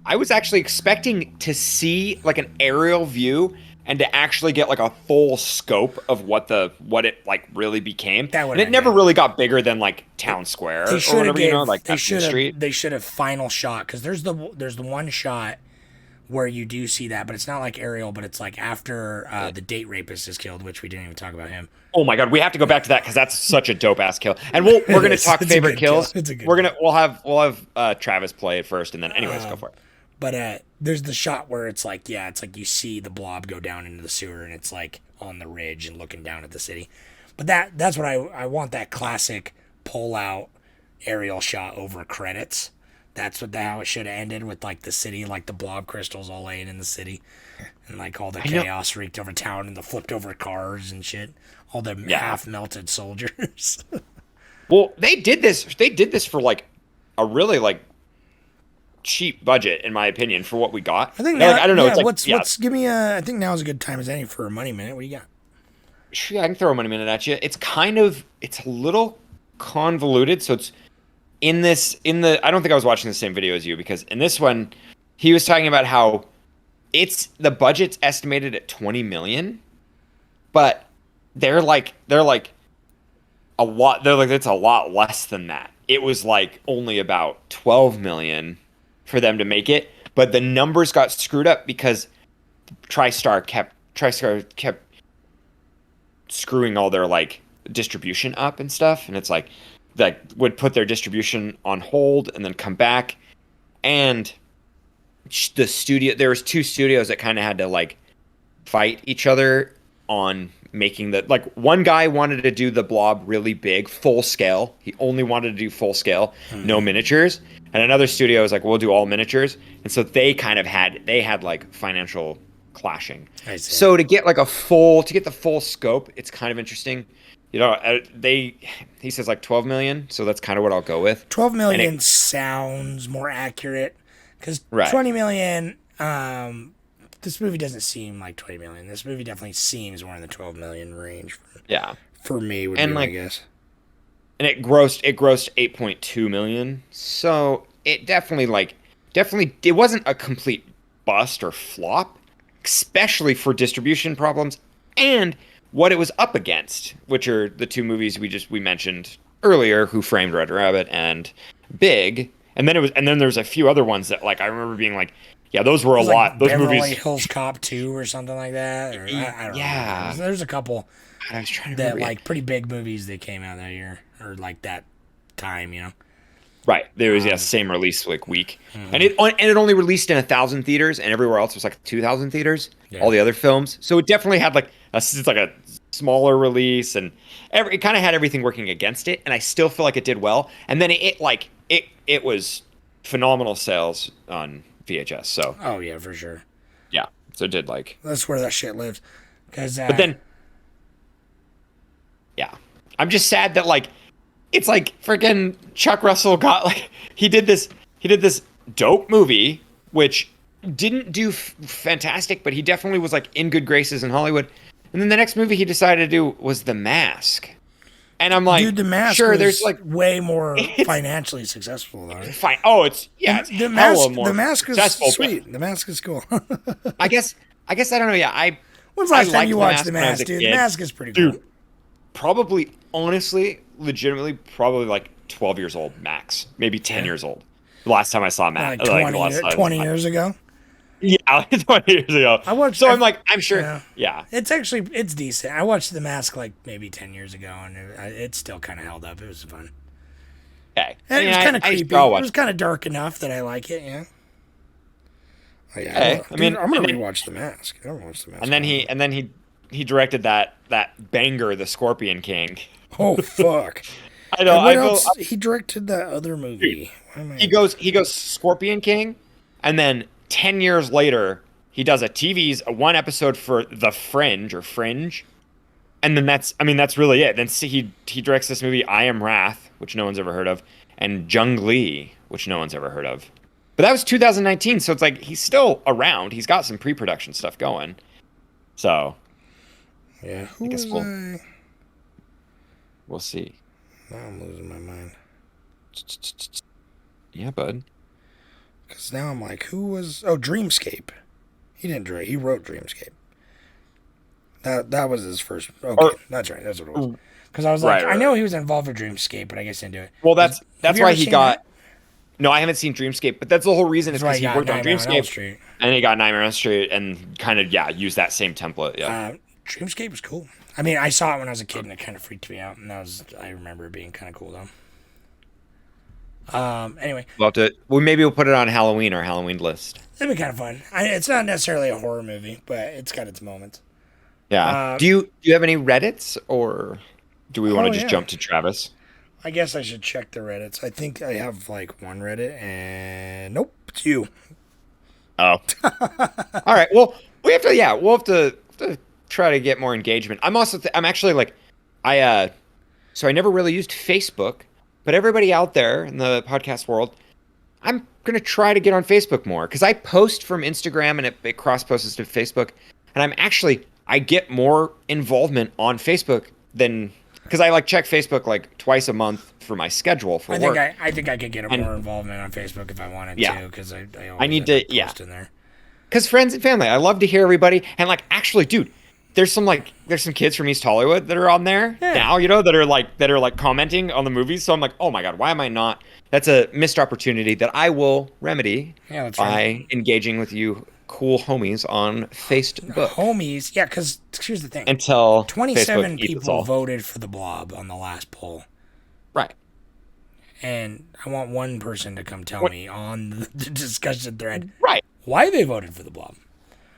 I was actually expecting to see like an aerial view and to actually get like a full scope of what it like really became. And it never really got bigger than like Town Square or whatever, like
they
Street.
They should have final shot, because there's the one shot where you do see that, but it's not like aerial, but it's like after the date rapist is killed, which we didn't even talk about him.
Oh my god, we have to go back to that because that's such a dope ass kill. And we're gonna talk favorite kills. We'll have Travis play it first, and then anyways, go for it.
But there's the shot where it's like you see the blob go down into the sewer, and it's like on the ridge and looking down at the city. But that's what I want, that classic pull out aerial shot over credits. That's how it should have ended, with like the city, like the blob crystals all laying in the city, and like all the chaos wreaked over town, and the flipped over cars and shit, all the half melted soldiers.
Well, they did this for like a really like cheap budget, in my opinion, for what we got.
I think
I don't know.
Yeah,
it's like,
give me I think now's a good time as any for a money minute. What do you got?
Yeah, I can throw a money minute at you. It's a little convoluted, so it's. I don't think I was watching the same video as you, because in this one, he was talking about how the budget's estimated at 20 million, but they're like a lot. They're like, it's a lot less than that. It was like only about 12 million for them to make it, but the numbers got screwed up because TriStar kept screwing all their like distribution up and stuff, and it's like would put their distribution on hold and then come back. And the studio, there was two studios that kind of had to like fight each other on making like one guy wanted to do the Blob really big, full scale. He only wanted to do full scale, no miniatures. And another studio was like, we'll do all miniatures. And so they had like financial clashing. So to get the full scope, it's kind of interesting. He says like 12 million, so that's kind of what I'll go with.
12 million sounds more accurate, because 20 million, this movie doesn't seem like 20 million. This movie definitely seems more in the 12 million range. For me, would be my guess.
And it grossed 8.2 million, so it definitely it wasn't a complete bust or flop, especially for distribution problems and what it was up against, which are the two movies we mentioned earlier, Who Framed Roger Rabbit and Big. And then there's a few other ones that like I remember being like, yeah, those were a lot. Those
Beverly
movies,
Hills Cop 2 or something like that. Or, I don't know. There's a couple
I was trying to
that
remember.
like pretty big movies that came out that year, or like that time,
Right, there was same release like week, and it only released in 1,000 theaters, and everywhere else was like 2,000 theaters. Yeah. All the other films, so it definitely had like a smaller release, and it kind of had everything working against it. And I still feel like it did well. And then it was phenomenal sales on VHS. So
oh yeah, for sure.
Yeah, so it did like
that's where that shit lives. But
then yeah. I'm just sad that like it's like freaking Chuck Russell got like he did this dope movie which didn't do fantastic, but he definitely was like in good graces in Hollywood. And then the next movie he decided to do was The Mask. And I'm like,
dude, The Mask
sure,
was
there's like
way more financially successful though. Right?
fine. Oh, it's it's
The
hella
Mask.
more
The Mask is
successful,
sweet. The Mask is cool.
I guess I don't know. Yeah,
When's the last time
liked
you
The
watched The
when I was
Mask,
a
dude? The
kid.
Mask is pretty cool.
Dude, probably, honestly, legitimately, probably like 12 years old max, maybe 10 years old. The last time I saw Matt,
Like 20 years ago.
Yeah, like 20 years ago. I'm like, I'm sure. Yeah.
It's decent. I watched The Mask like maybe 10 years ago, and it still kind of held up. It was fun.
Okay.
And it was kind of creepy. It was kind of dark enough that I like it. Yeah. Oh, yeah. I'm gonna rewatch The Mask. I don't watch The Mask.
And then he directed that banger, The Scorpion King.
Oh fuck.
I know.
What else? He directed that other movie.
He goes Scorpion King, and then 10 years later he does one episode for The Fringe or Fringe, and then that's really it. Then he directs this movie I Am Wrath, which no one's ever heard of, and Jung Lee, which no one's ever heard of. But that was 2019, so it's like he's still around. He's got some pre-production stuff going. So
yeah,
I guess we'll see.
Now I'm losing my mind.
Yeah, bud.
Because now I'm like, who was... Oh, Dreamscape. He didn't direct. He wrote Dreamscape. That was his first... Okay, that's right. That's what it was. Because I was like, I know he was involved with Dreamscape, but I guess he didn't do it.
Well, that's why he got... That? No, I haven't seen Dreamscape, but that's the whole reason is because he worked on Dreamscape. And he got Nightmare on Elm Street and kind of, used that same template. Yeah.
Dreamscape was cool. I mean, I saw it when I was a kid, and it kind of freaked me out. And I remember it being kind of cool, though. Anyway.
Maybe we'll put it on Halloween or Halloween list.
It'd be kind of fun. It's not necessarily a horror movie, but it's got its moments.
Yeah. Do you have any Reddits, or do we want to just jump to Travis?
I guess I should check the Reddits. I think I have like one Reddit, and nope, it's you.
Oh. All right. Well, we'll have to try to get more engagement. I'm also I'm actually like so I never really used Facebook, but everybody out there in the podcast world, I'm going to try to get on Facebook more because I post from Instagram and it cross posts to Facebook, and I get more involvement on Facebook than because I like check Facebook like twice a month for my schedule for work.
I think I could get more involvement on Facebook if I wanted to because I
need to
post in there.
Because friends and family, I love to hear everybody. And like, actually, dude, there's some kids from East Hollywood that are on there now, that are like commenting on the movies. So I'm like, oh my God, why am I not? That's a missed opportunity that I will remedy by engaging with you cool homies on Facebook.
Homies, yeah, because here's the thing.
Until
27 people voted for the Blob on the last poll.
Right.
And I want one person to come tell me on the discussion thread why they voted for the Blob.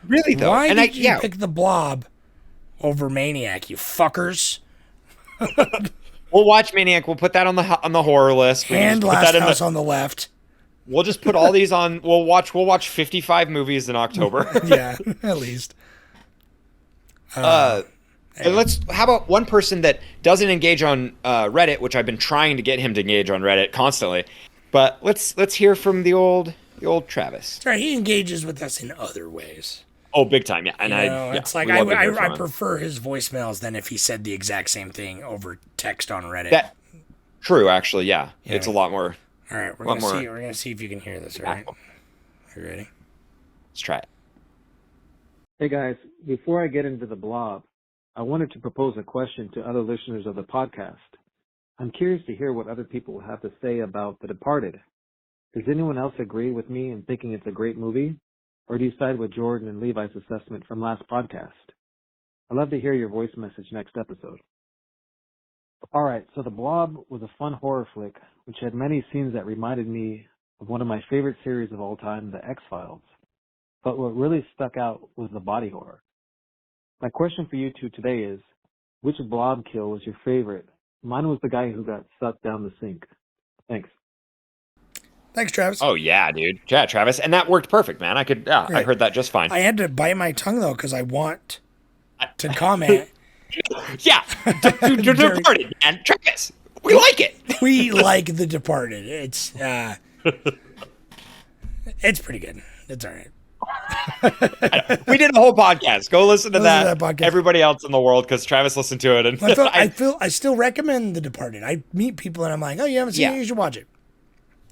Really, though?
Why did you pick the Blob over Maniac, you fuckers?
We'll watch Maniac. We'll put that on the horror list.
And Last House on the Left.
We'll just put all these on. We'll watch 55 movies in October.
Yeah, at least.
And how about one person that doesn't engage on Reddit, which I've been trying to get him to engage on Reddit constantly. But let's hear from the old Travis.
That's right. He engages with us in other ways.
Oh, big time, yeah. And
it's like I prefer his voicemails than if he said the exact same thing over text on Reddit.
True, actually, yeah. It's a lot more.
All right, we're gonna see if you can hear this. All right, are you ready?
Let's try it.
Hey guys, before I get into the Blob, I wanted to propose a question to other listeners of the podcast. I'm curious to hear what other people have to say about The Departed. Does anyone else agree with me in thinking it's a great movie? Or do you side with Jordan and Levi's assessment from last podcast? I'd love to hear your voice message next episode. Alright, so The Blob was a fun horror flick, which had many scenes that reminded me of one of my favorite series of all time, The X-Files. But what really stuck out was the body horror. My question for you two today is, which Blob kill was your favorite? Mine was the guy who got sucked down the sink. Thanks.
Thanks, Travis.
Oh, yeah, dude. Yeah, Travis. And that worked perfect, man. I heard that just fine.
I had to bite my tongue, though, because I want to comment.
Yeah, Departed, man. Travis, we like it.
We like The Departed. It's pretty good. It's all right.
We did a whole podcast. Go listen to that.
podcast.
Everybody else in the world, because Travis listened to it, and
I still recommend The Departed. I meet people and I'm like, oh, you haven't seen it? You should watch it.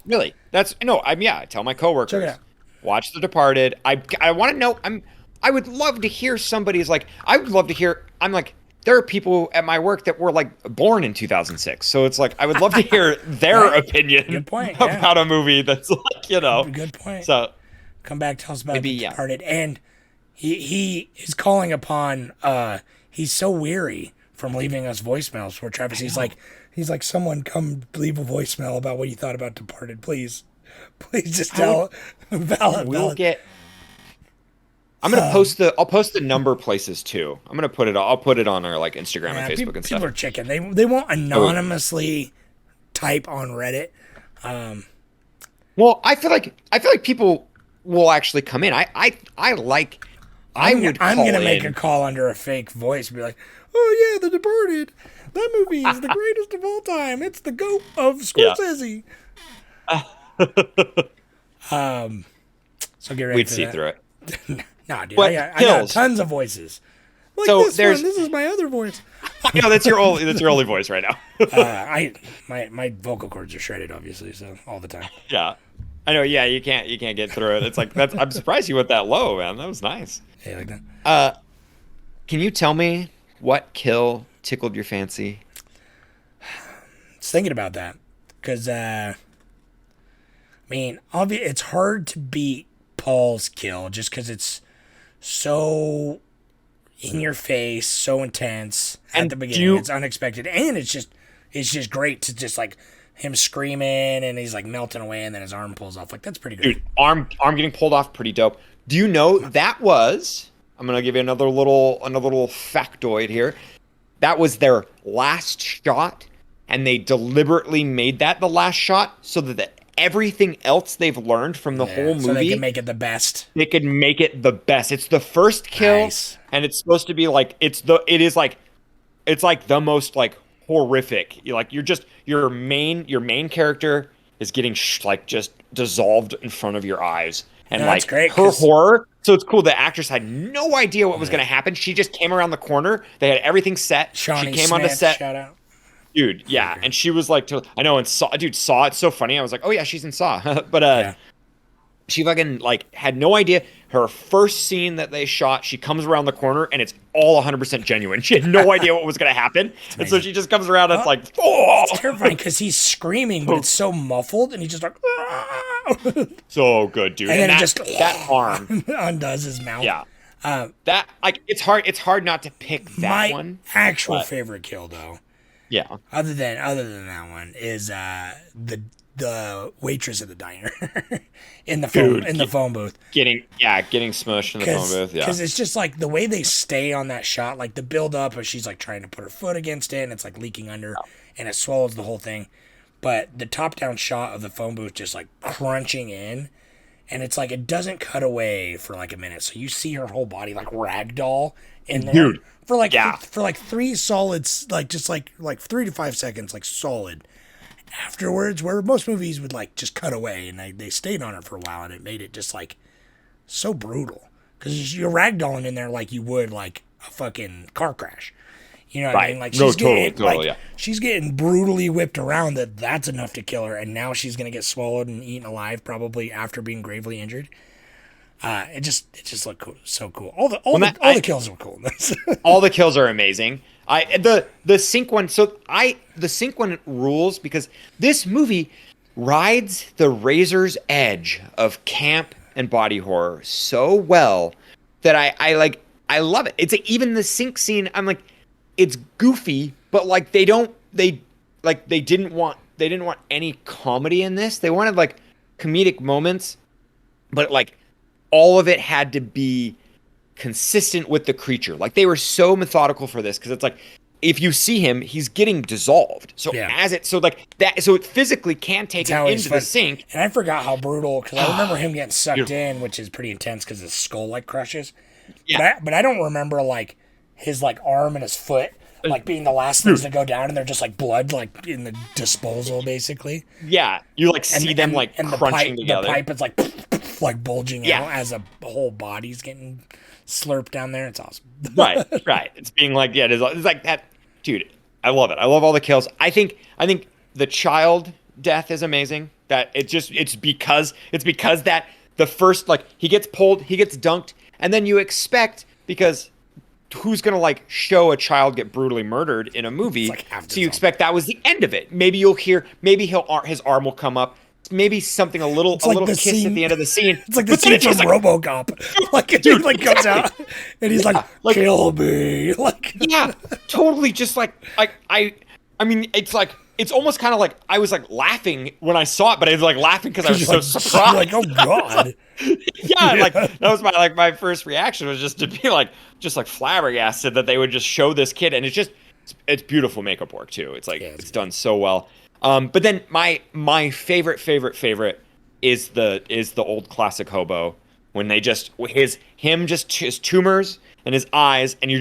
really, I tell my coworkers,
Check it out.
watch The Departed. I want to know. I would love to hear somebody's like. I would love to hear. I'm like. There are people at my work that were like born in 2006, so it's like I would love to hear their opinion
Good point,
about a movie that's like
Good point.
So
Come back, tell us about
maybe,
The Departed. And he is calling upon. He's so weary from leaving us voicemails for Travis. He's like, someone come leave a voicemail about what you thought about Departed, please. Please just tell.
We'll get. I'm gonna post I'll post the number places too. I'll put it on our like Instagram and Facebook and stuff.
People are chicken. They won't anonymously type on Reddit.
Well, I feel like people will actually come in. I'm gonna
make a call under a fake voice and be like, oh yeah, The Departed. That movie is the greatest of all time. It's the GOAT of Scorsese. So get ready.
We'd
for
see
that.
through it.
Nah, dude,
But
I got tons of voices. Like
So
this
there's-
one. This is my other voice.
No, that's your only voice right now.
My vocal cords are shredded, obviously, so all the time.
Yeah, I know. Yeah, you can't get through it. It's like I'm surprised you went that low, man. That was nice.
Hey, like that.
Can you tell me what kill tickled your fancy?
I was thinking about that because, it's hard to beat Paul's kill just because it's so in your face, so intense at the beginning. It's unexpected, and it's just great to just like him screaming and he's like melting away, and then his arm pulls off. Like that's pretty good.
Dude, arm getting pulled off, pretty dope. Do you know that was? I'm gonna give you another little factoid here. That was their last shot, and they deliberately made that the last shot so that everything else they've learned from the whole movie,
so they can make it the best.
They could make it the best. It's the first kill, and it's supposed to be like it's like the most like horrific. Your main character is getting just dissolved in front of your eyes, and
that's great,
her horror. So it's cool. The actress had no idea what was going to happen. She just came around the corner. They had everything set.
Shawnee
she came
Smith,
onto set.
Shout out.
Dude, yeah, and she was like, I know, and Saw, it's so funny. I was like, oh yeah, she's in Saw, but she fucking like had no idea. Her first scene that they shot, she comes around the corner, and it's all 100% genuine. She had no idea what was gonna happen, and so she just comes around, and it's like, oh,
it's terrifying because he's screaming, but it's so muffled, and he's just like,
so good, dude.
And then
that arm
undoes his mouth.
Yeah, that like it's hard not to pick that one.
Actual favorite kill though.
Yeah.
Other than that one is the waitress at the diner in the phone booth
getting smushed in the phone booth. Yeah.
Because it's just like the way they stay on that shot, like the build up of she's like trying to put her foot against it and it's like leaking under and it swallows the whole thing. But the top down shot of the phone booth just like crunching in, and it's like it doesn't cut away for like a minute, so you see her whole body like ragdoll in there.
Dude.
For like 3 solids, like just like 3 to 5 seconds, like solid. Afterwards, where most movies would like just cut away, and they stayed on it for a while, and it made it just like so brutal because you're ragdolling in there like you would like a fucking car crash. You know what I mean? Like she's getting brutally whipped around. That's enough to kill her, and now she's gonna get swallowed and eaten alive probably after being gravely injured. It just looked cool, so cool. All the kills were cool.
All the kills are amazing. The sync one. So the sync one rules because this movie rides the razor's edge of camp and body horror so well that I love it. It's even the sync scene. I'm like, it's goofy, but like they didn't want any comedy in this. They wanted like comedic moments, but like. All of it had to be consistent with the creature. Like they were so methodical for this because it's like if you see him, he's getting dissolved. So so it physically can take him into the sink.
And I forgot how brutal because I remember him getting sucked in, which is pretty intense because his skull like crushes. Yeah. But I don't remember like his like arm and his foot like being the last things to go down, and they're just like blood like in the disposal basically.
Yeah, you like see them like crunching together.
The pipe is like bulging out as a whole body's getting slurped down there. It's awesome.
right. It's being like it's like that, dude. I love it. I love all the kills. I think the child death is amazing. That it's because that the first like he gets pulled, he gets dunked, and then you expect because. Who's gonna like show a child get brutally murdered in a movie?
Like
so you expect that was the end of it. Maybe you'll hear. Maybe his arm will come up. Maybe something a little kiss scene, at the end of the scene.
It's like the scene from RoboCop. Like dude like comes out and he's like kill me. Like
totally. Just like I mean it's like. It's almost kind of like I was like laughing when I saw it, but I was like laughing because I was so surprised.
Like, oh god!
Like that was my first reaction was just to be like flabbergasted that they would just show this kid, and it's beautiful makeup work too. It's like it's done so well. But then my favorite is the old classic hobo when they just his tumors and his eyes, and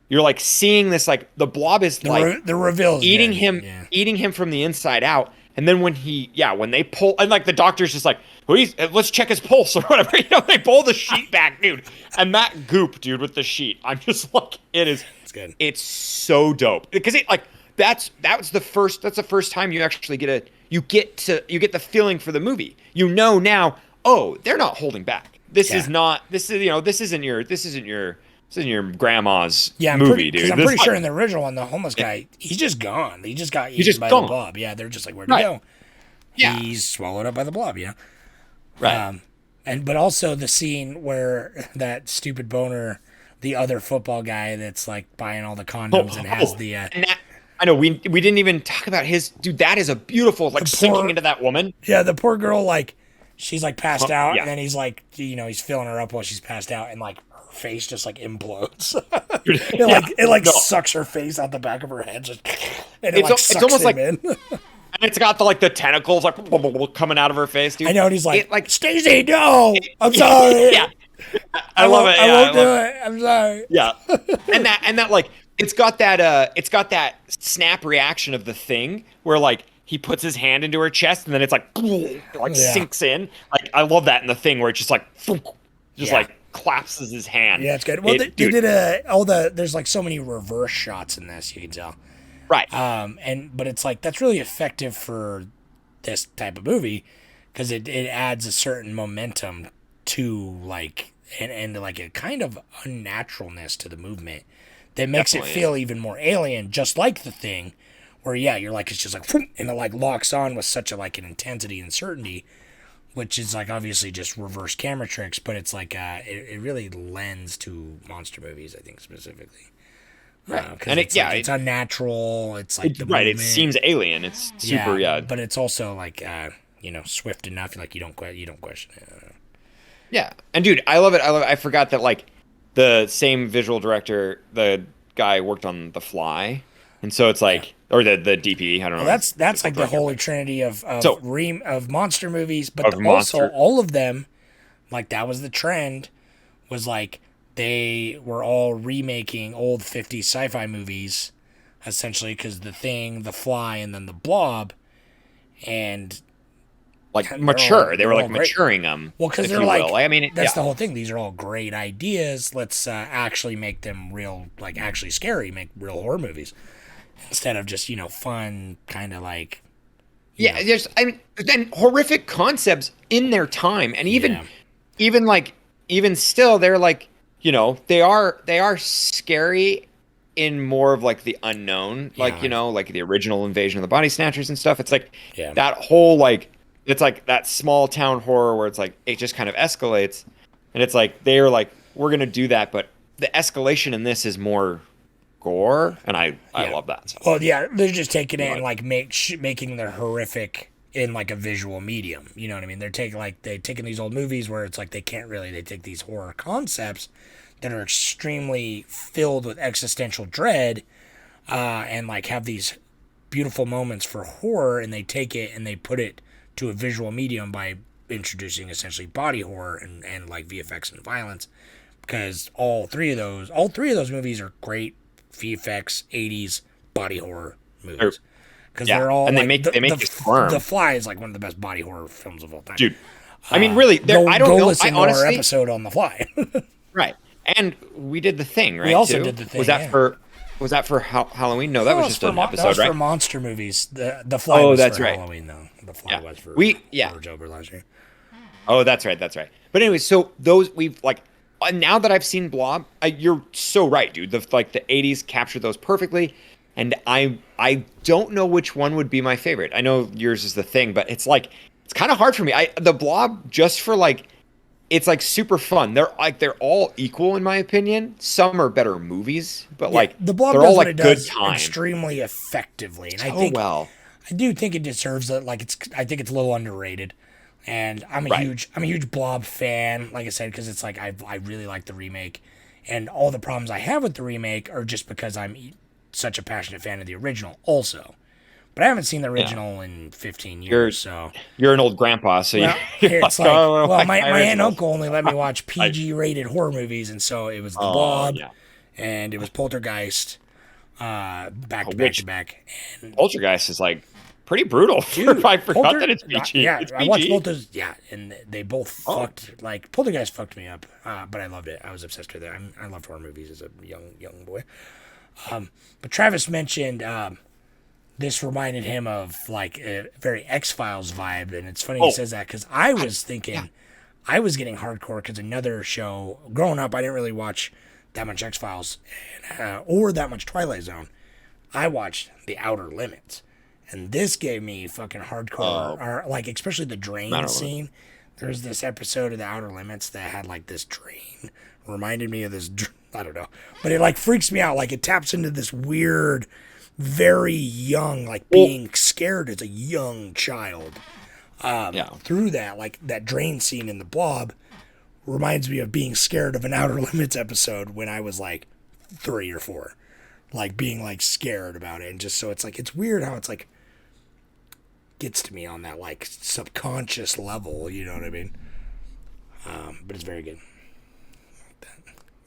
you're like seeing this like the blob is
the reveals
eating him from the inside out, and then when they pull and like the doctor's just like let's check his pulse or whatever, they pull the sheet back, dude, and that goop, dude, with the sheet, I'm just like it's good. It's so dope because it like that's the first time you actually get the feeling for the movie. Now, oh, they're this isn't your grandma's movie, dude.
I'm pretty sure in the original one, the homeless guy, he's just gone. He just got eaten by the blob. Yeah, they're just like, where'd he go? Yeah. He's swallowed up by the blob,
Right.
But also the scene where that stupid boner, the other football guy that's like buying all the condoms and has the...
I know, we didn't even talk about his... Dude, that is a beautiful, like, sinking into that woman.
Yeah, the poor girl, like, she's like passed out, and then he's like, he's filling her up while she's passed out, and like, face just like implodes. It sucks her face out the back of her head, and it's almost like in.
And it's got the tentacles like coming out of her face, dude.
I know, and he's like Stacey, no, I'm sorry.
I love it.
I won't do it. I'm sorry.
Yeah, and that like it's got that snap reaction of the thing where like he puts his hand into her chest and then it's like sinks in. Like I love that in the thing where it's just like like collapses his hand.
Yeah, it's good. Well, they did there's like so many reverse shots in this, you can tell.
Right.
But it's like that's really effective for this type of movie because it adds a certain momentum to like and like a kind of unnaturalness to the movement that makes it feel even more alien, just like The Thing, where you're like it's just like and it like locks on with such an intensity and certainty, which is like obviously just reverse camera tricks, but it's like it really lends to monster movies, I think specifically.
Right,
and it's unnatural. It's like
it seems alien. It's super
but it's also like swift enough. Like you don't question it.
Yeah, and dude, I love it. I forgot that like the same visual director, the guy worked on The Fly, and so it's like or the DP. I don't know.
Well, that's like the holy trinity of monster movies, but also all of them, like that was the trend, was like. They were all remaking old 50s sci-fi movies, essentially, because The Thing, The Fly, and then The Blob, and
mature. They were like maturing them.
Well, because they're like, I mean, that's the whole thing. These are all great ideas. Let's actually make them real, like actually scary. Make real horror movies instead of just fun, kind of like.
Then horrific concepts in their time, and even still, they're like. They are scary in more of like the unknown, like the original Invasion of the Body Snatchers and stuff. It's like that whole it's like that small town horror where it's like it just kind of escalates, and it's like they're like we're gonna do that, but the escalation in this is more gore, and I love that. So.
Well, they're just taking it and like making the horrific in like a visual medium. You know what I mean? They're taking these old movies where it's like they take these horror concepts that are extremely filled with existential dread and like have these beautiful moments for horror, and they take it and they put it to a visual medium by introducing essentially body horror and like VFX and violence, because all three of those movies are great VFX 80s body horror movies. Because they're all
and they
like,
make you squirm.
The Fly is like one of the best body horror films of all time.
Dude, I mean, really, I don't
go
know.
Listen
I
to our
honestly,
episode on The Fly.
right. And we did The Thing, right?
We also
too?
did The Thing,
Was that
yeah.
for Halloween? No, that was just an episode,
that was
right?
for monster movies. The Fly was
that's
for
right.
Halloween, though. The Fly was for October last year.
Oh, that's right. But anyway, so those we've like now that I've seen Blob, you're so right, dude. The 80s captured those perfectly, and I don't know which one would be my favorite. I know yours is The Thing, but it's kind of hard for me. The Blob, just for it's super fun. They're all equal in my opinion. Some are better movies, but
the Blob
they're
does
all
what it
good
does
time.
extremely effectively, and
well.
I do think it deserves it. I think it's a little underrated, and I'm a huge Blob fan. Like I said, because it's I really like the remake, and all the problems I have with the remake are just because I'm such a passionate fan of the original, also. But I haven't seen the original in 15 years, so
you're an old grandpa, so
it's my aunt and uncle only let me watch PG-rated horror movies, and so it was the Blob, and it was Poltergeist, back to back. And
Poltergeist is pretty brutal.
Dude,
I forgot that it's PG.
Yeah,
it's
I
PG.
watched both those. Yeah, and they both fucked. Poltergeist fucked me up, but I loved it. I was obsessed with it. I loved horror movies as a young boy. But Travis mentioned. This reminded him of a very X-Files vibe, and it's funny he says that because I was thinking I was getting hardcore because another show growing up I didn't really watch that much X-Files or that much Twilight Zone. I watched The Outer Limits, and this gave me fucking hardcore, or especially the drain scene. There's this episode of The Outer Limits that had this drain, reminded me of this. I don't know, but it freaks me out. It taps into this weird. Very young, being scared as a young child. Through that, that drain scene in The Blob reminds me of being scared of an Outer Limits episode when I was 3 or 4. Being scared about it. And just so it's weird how it's gets to me on that subconscious level, you know what I mean? But it's very good.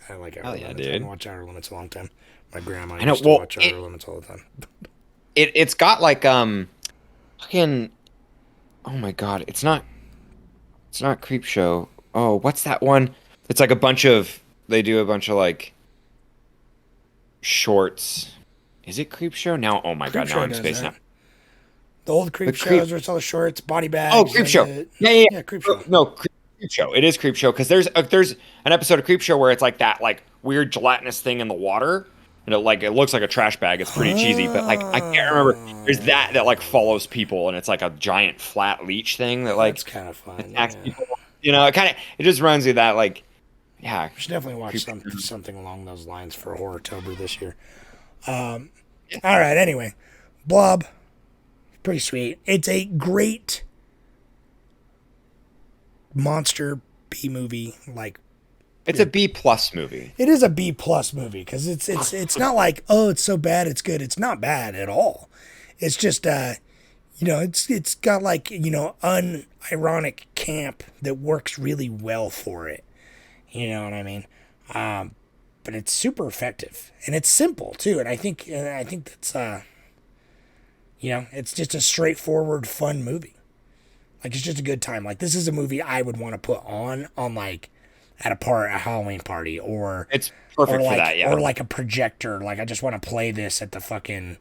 I like Outer Limits.
Dude.
I haven't watched Outer Limits a long time. My grandma used to watch Outer Limits all the time.
It's got fucking, oh my god, it's not Creepshow. Oh, what's that one? It's they do a bunch of shorts. Is it Creepshow? Now, oh my god, now I'm spacing out.
The old Creepshows where it's all the shorts, body bags.
Oh, Creepshow. Yeah,
Creepshow.
No, Creepshow. It is Creepshow because there's an episode of Creepshow where it's that weird gelatinous thing in the water. And it looks like a trash bag. It's pretty cheesy, but I can't remember. There's that follows people, and it's a giant flat leech thing that
that's kind of fun.
attacks people. It just reminds me of that
we should definitely watch something along ththose lines for Horrortober this year. All right. Anyway, Blob, pretty sweet. It's a great monster B movie.
It's a B+ movie.
It is a B+ movie because it's not it's so bad it's good. It's not bad at all. It's just it's got unironic camp that works really well for it. You know what I mean? But it's super effective and it's simple too. And I think that's it's just a straightforward fun movie. It's just a good time. This is a movie I would want to put on at a Halloween party, or
it's perfect for that, yeah.
Or a projector. I just want to play this at the fucking,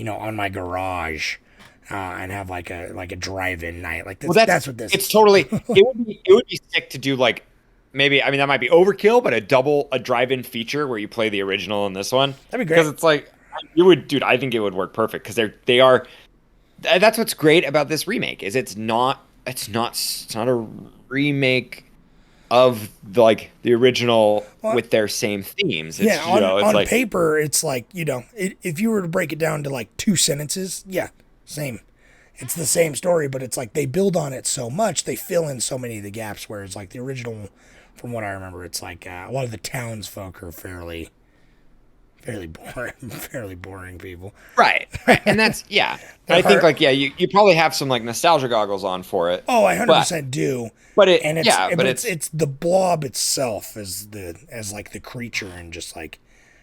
on my garage, and have a drive-in night. That's what this.
It's
is.
totally. It would be sick to do maybe. I mean, that might be overkill, but a drive-in feature where you play the original and this one.
That'd be great.
Because you would, dude. I think it would work perfect because they are. That's what's great about this remake is it's not a remake of the original with their same themes. It's,
on paper, it's if you were to break it down to 2 sentences, same. It's the same story, but it's they build on it so much, they fill in so many of the gaps. Whereas the original, from what I remember, it's a lot of the townsfolk are fairly fairly boring people.
Right. And that's, yeah. I think, like, yeah, you probably have some, like, nostalgia goggles on for it.
Oh, I 100% do.
But
it's the blob itself as like the creature and just like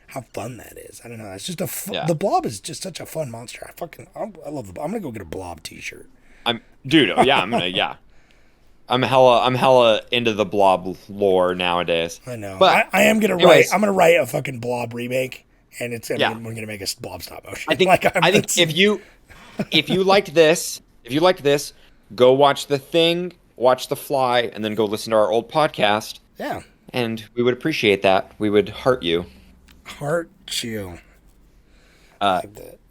how fun that is. I don't know. It's just the blob is just such a fun monster. I love the. I'm gonna go get a blob T-shirt. I'm
hella into the blob lore nowadays.
I know.
But
I am gonna write. I'm gonna write a fucking blob remake, and we're gonna make a blob stop motion.
I think if you liked this, go watch The Thing, watch The Fly, and then go listen to our old podcast.
Yeah.
And we would appreciate that. We would heart you.
Heart you.
That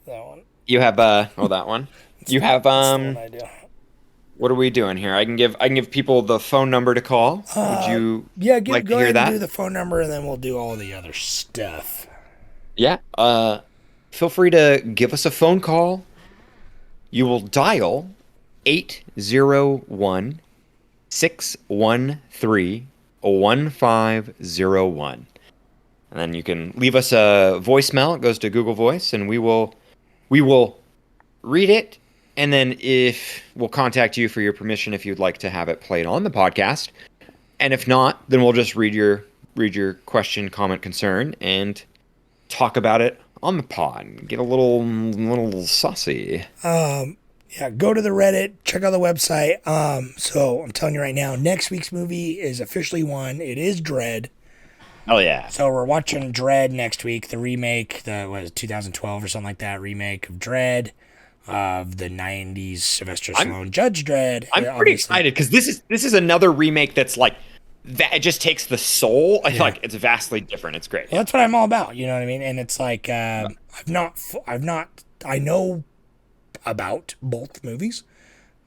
one. You have that one. You have What are we doing here? I can give people the phone number to call. Would you like to hear that?
Do the phone number, and then we'll do all the other stuff.
Yeah. Feel free to give us a phone call. You will dial 801-613-1501. And then you can leave us a voicemail. It goes to Google Voice, and we will read it. And then we'll contact you for your permission if you'd like to have it played on the podcast. And if not, then we'll just read your question, comment, concern, and talk about it on the pod. Get a little saucy.
Yeah, go to the Reddit, check out the website. So I'm telling you right now, next week's movie is officially one. It is Dredd.
Oh yeah.
So we're watching Dredd next week, the remake, 2012 or something like that, remake of Dredd. Of the 90s Sylvester Stallone Judge Dredd.
I'm pretty excited because this is another remake that's like that. It just takes the soul. I feel like it's vastly different. It's great.
Well, that's what I'm all about. You know what I mean? And it's like I know about both movies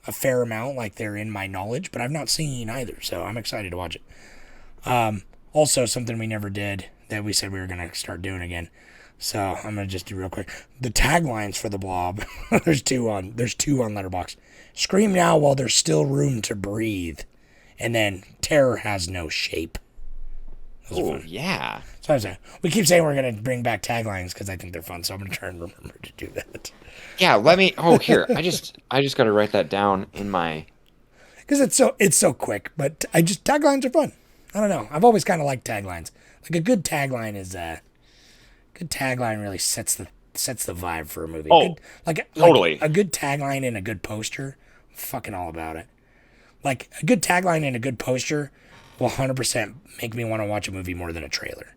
a fair amount, like they're in my knowledge, but I've not seen either. So I'm excited to watch it. Also, something we never did that we said we were gonna start doing again. So I'm gonna just do real quick. The taglines for the Blob. there's two on Letterboxd. Scream now while there's still room to breathe, and then terror has no shape.
Oh yeah.
So we keep saying we're gonna bring back taglines because I think they're fun. So I'm gonna try and remember to do that.
Yeah. Let me. Oh here. I just gotta write that down in my.
Because it's so quick, but taglines are fun. I don't know. I've always kind of liked taglines. Like a good tagline is good tagline really sets the vibe for a movie.
Totally.
A good tagline and a good poster, I'm fucking all about it. Like a good tagline and a good poster will 100% make me want to watch a movie more than a trailer.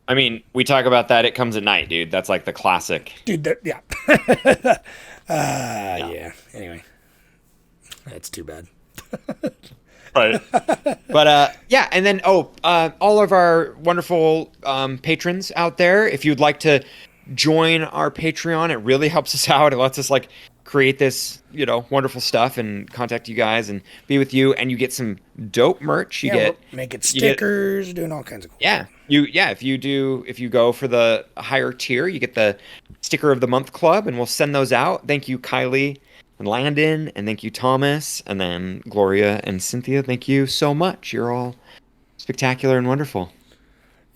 I mean, we talk about that. It Comes at Night, dude. That's like the classic.
Dude, yeah. Yeah. Anyway, that's too bad.
Right. But yeah, and then all of our wonderful patrons out there, if you'd like to join our Patreon, it really helps us out. It lets us like create this, wonderful stuff and contact you guys and be with you, and you get some dope merch.
We're making stickers, doing all kinds of cool
stuff. If you go for the higher tier, you get the Sticker of the Month Club, and we'll send those out. Thank you, Kylie and Landon, and thank you, Thomas, and then Gloria and Cynthia. Thank you so much. You're all spectacular and wonderful.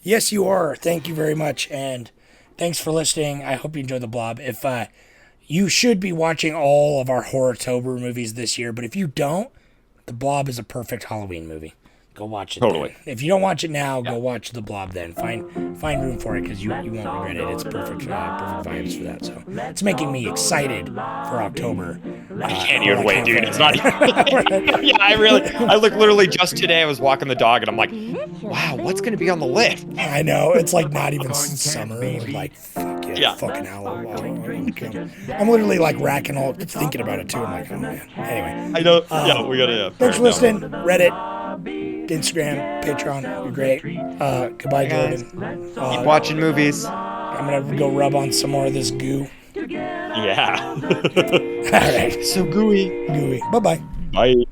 Yes, you are. Thank you very much, and thanks for listening. I hope you enjoyed the Blob. If you should be watching all of our Horror-tober movies this year, but if you don't, the Blob is a perfect Halloween movie. Go watch it.
Totally.
Then. If you don't watch it now, go watch the Blob then. Find room for it because you won't regret it. It's perfect vibes for that. So it's making me excited for October.
I can't even wait, dude. It's not even. Yeah, I look literally just today. I was walking the dog and I'm like, wow, what's gonna be on the list?
I know it's like not even summer. Like fuck yeah. Fucking Halloween. I'm literally like racking all thinking about it too. I'm like, oh man. Anyway.
I know. We gotta.
Thanks for listening. Reddit. Instagram, Patreon, you're great. Goodbye, Jordan.
Keep watching movies.
I'm gonna go rub on some more of this goo.
Yeah.
All right.
So gooey.
Bye-bye.
Bye.